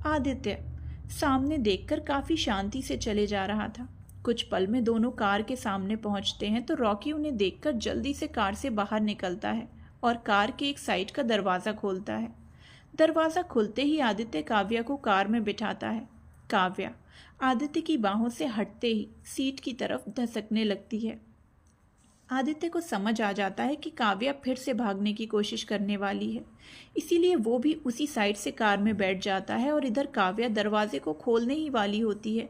S1: आदित्य सामने देखकर काफ़ी शांति से चले जा रहा था। कुछ पल में दोनों कार के सामने पहुंचते हैं तो रॉकी उन्हें देखकर जल्दी से कार से बाहर निकलता है और कार के एक साइड का दरवाज़ा खोलता है। दरवाज़ा खुलते ही आदित्य काव्या को कार में बिठाता है। काव्या आदित्य की बाहों से हटते ही सीट की तरफ धसकने लगती है। आदित्य को समझ आ जाता है कि काव्या फिर से भागने की कोशिश करने वाली है, इसीलिए वो भी उसी साइड से कार में बैठ जाता है और इधर काव्या दरवाजे को खोलने ही वाली होती है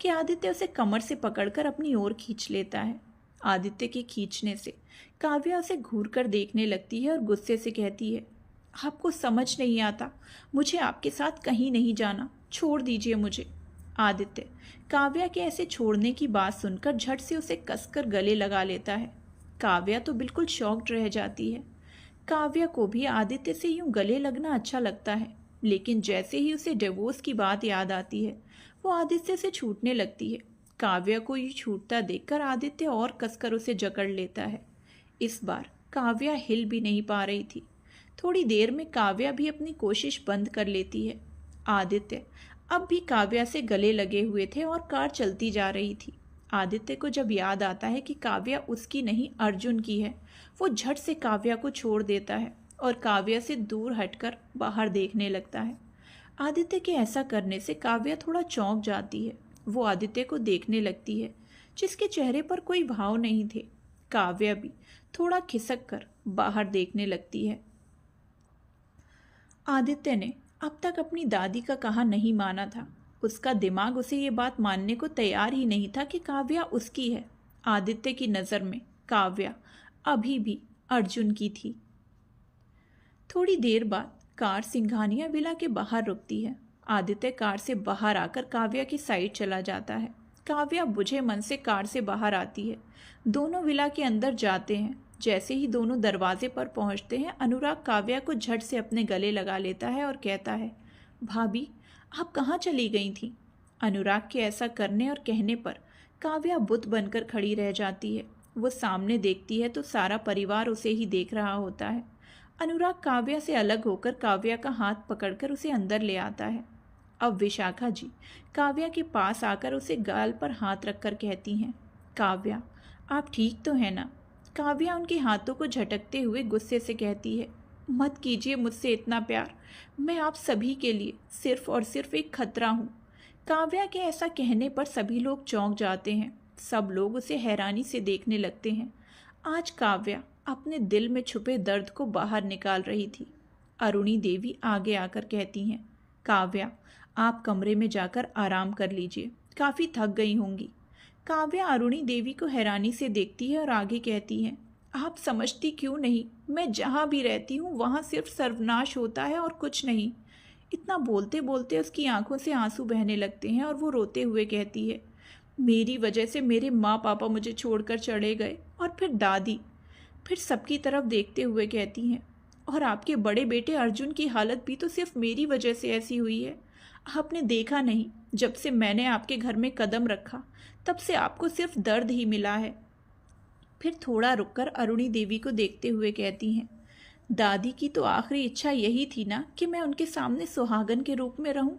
S1: कि आदित्य उसे कमर से पकड़कर अपनी ओर खींच लेता है। आदित्य के खींचने से काव्या उसे घूर कर देखने लगती है और गुस्से से कहती है, आपको समझ नहीं आता, मुझे आपके साथ कहीं नहीं जाना, छोड़ दीजिए मुझे। आदित्य काव्या के ऐसे छोड़ने की बात सुनकर झट से उसे कसकर गले लगा लेता है। काव्या तो बिल्कुल शॉक्ड रह जाती है। काव्या को भी आदित्य से यूं गले लगना अच्छा लगता है, लेकिन जैसे ही उसे डिवोर्स की बात याद आती है वो आदित्य से छूटने लगती है। काव्या को ये छूटता देखकर आदित्य और कसकर उसे जकड़ लेता है। इस बार काव्या हिल भी नहीं पा रही थी। थोड़ी देर में काव्या भी अपनी कोशिश बंद कर लेती है। आदित्य अब भी काव्या से गले लगे हुए थे और कार चलती जा रही थी। आदित्य को जब याद आता है कि काव्या उसकी नहीं अर्जुन की है, वो झट से काव्या को छोड़ देता है और काव्या से दूर हटकर बाहर देखने लगता है। आदित्य के ऐसा करने से काव्या थोड़ा चौंक जाती है। वो आदित्य को देखने लगती है, जिसके चेहरे पर कोई भाव नहीं थे। काव्या भी थोड़ा खिसक कर बाहर देखने लगती है। आदित्य ने अब तक अपनी दादी का कहा नहीं माना था। उसका दिमाग उसे ये बात मानने को तैयार ही नहीं था कि काव्या उसकी है। आदित्य की नज़र में काव्या अभी भी अर्जुन की थी। थोड़ी देर बाद कार सिंघानिया विला के बाहर रुकती है। आदित्य कार से बाहर आकर काव्या की साइड चला जाता है। काव्या बुझे मन से कार से बाहर आती है। दोनों विला के अंदर जाते हैं। जैसे ही दोनों दरवाजे पर पहुंचते हैं, अनुराग काव्या को झट से अपने गले लगा लेता है और कहता है, भाभी आप कहाँ चली गई थी? अनुराग के ऐसा करने और कहने पर काव्या बुत बनकर खड़ी रह जाती है। वो सामने देखती है तो सारा परिवार उसे ही देख रहा होता है। अनुराग काव्या से अलग होकर काव्या का हाथ पकड़कर उसे अंदर ले आता है। अब विशाखा जी काव्या के पास आकर उसे गाल पर हाथ रखकर कहती हैं, काव्या आप ठीक तो है ना? काव्या उनके हाथों को झटकते हुए गुस्से से कहती है, मत कीजिए मुझसे इतना प्यार, मैं आप सभी के लिए सिर्फ और सिर्फ एक खतरा हूँ। काव्या के ऐसा कहने पर सभी लोग चौंक जाते हैं। सब लोग उसे हैरानी से देखने लगते हैं। आज काव्या अपने दिल में छुपे दर्द को बाहर निकाल रही थी। अरुणी देवी आगे आकर कहती हैं, काव्या आप कमरे में जाकर आराम कर लीजिए, काफ़ी थक गई होंगी। काव्या अरुणी देवी को हैरानी से देखती है और आगे कहती हैं, आप समझती क्यों नहीं, मैं जहाँ भी रहती हूँ वहाँ सिर्फ सर्वनाश होता है और कुछ नहीं। इतना बोलते बोलते उसकी आंखों से आंसू बहने लगते हैं और वो रोते हुए कहती है, मेरी वजह से मेरे माँ पापा मुझे छोड़कर चले गए और फिर दादी। फिर सबकी तरफ देखते हुए कहती हैं, और आपके बड़े बेटे अर्जुन की हालत भी तो सिर्फ मेरी वजह से ऐसी हुई है। आपने देखा नहीं, जब से मैंने आपके घर में कदम रखा तब से आपको सिर्फ दर्द ही मिला है। फिर थोड़ा रुककर अरुणी देवी को देखते हुए कहती हैं, दादी की तो आखिरी इच्छा यही थी ना कि मैं उनके सामने सुहागन के रूप में रहूं।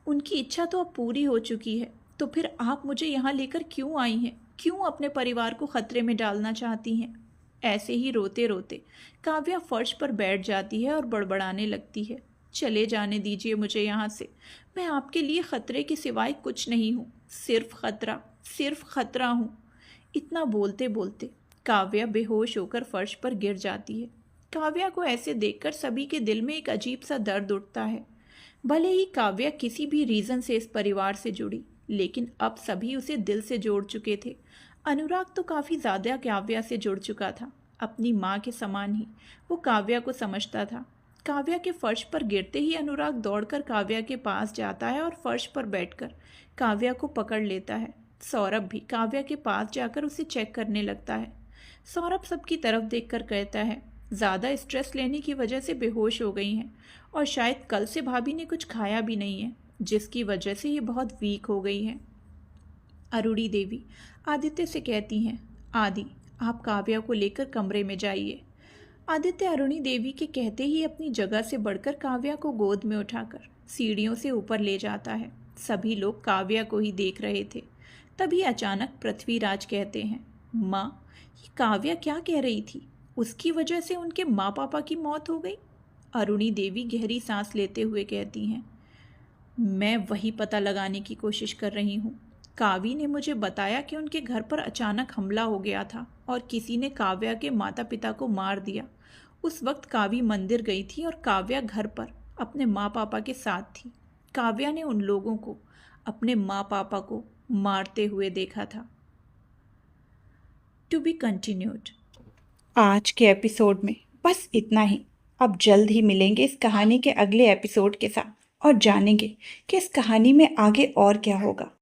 S1: उनकी इच्छा तो अब पूरी हो चुकी है, तो फिर आप मुझे यहाँ लेकर क्यों आई हैं? क्यों अपने परिवार को खतरे में डालना चाहती हैं? ऐसे ही रोते रोते काव्या फर्श पर बैठ जाती है और बड़बड़ाने लगती है, चले जाने दीजिए मुझे यहाँ से, मैं आपके लिए खतरे के सिवाय कुछ नहीं हूँ, सिर्फ खतरा हूँ। इतना बोलते बोलते काव्या बेहोश होकर फर्श पर गिर जाती है। काव्या को ऐसे देखकर सभी के दिल में एक अजीब सा दर्द उठता है। भले ही काव्या किसी भी रीज़न से इस परिवार से जुड़ी, लेकिन अब सभी उसे दिल से जोड़ चुके थे। अनुराग तो काफ़ी ज़्यादा काव्या से जुड़ चुका था। अपनी माँ के समान ही वो काव्या को समझता था। काव्या के फर्श पर गिरते ही अनुराग दौड़कर काव्या के पास जाता है और फर्श पर बैठकर काव्या को पकड़ लेता है। सौरभ भी काव्या के पास जाकर उसे चेक करने लगता है। सौरभ सबकी तरफ देखकर कहता है, ज़्यादा स्ट्रेस लेने की वजह से बेहोश हो गई हैं और शायद कल से भाभी ने कुछ खाया भी नहीं है, जिसकी वजह से ये बहुत वीक हो गई हैं। अरुणी देवी आदित्य से कहती हैं, आदि आप काव्या को लेकर कमरे में जाइए। आदित्य अरुणी देवी के कहते ही अपनी जगह से बढ़कर काव्या को गोद में उठाकर सीढ़ियों से ऊपर ले जाता है। सभी लोग काव्या को ही देख रहे थे। तभी अचानक पृथ्वीराज कहते हैं, माँ ये काव्या क्या कह रही थी? उसकी वजह से उनके माँ पापा की मौत हो गई। अरुणी देवी गहरी सांस लेते हुए कहती हैं, मैं वही पता लगाने की कोशिश कर रही हूँ कावी ने मुझे बताया कि उनके घर पर अचानक हमला हो गया था और किसी ने काव्या के माता पिता को मार दिया। उस वक्त कावी मंदिर गई थी और काव्या घर पर अपने माँ पापा के साथ थी। काव्या ने उन लोगों को, अपने माँ पापा को मारते हुए देखा था। To be continued. आज के एपिसोड में बस इतना ही। अब जल्द ही मिलेंगे इस कहानी के अगले एपिसोड के साथ और जानेंगे कि इस कहानी में आगे और क्या होगा।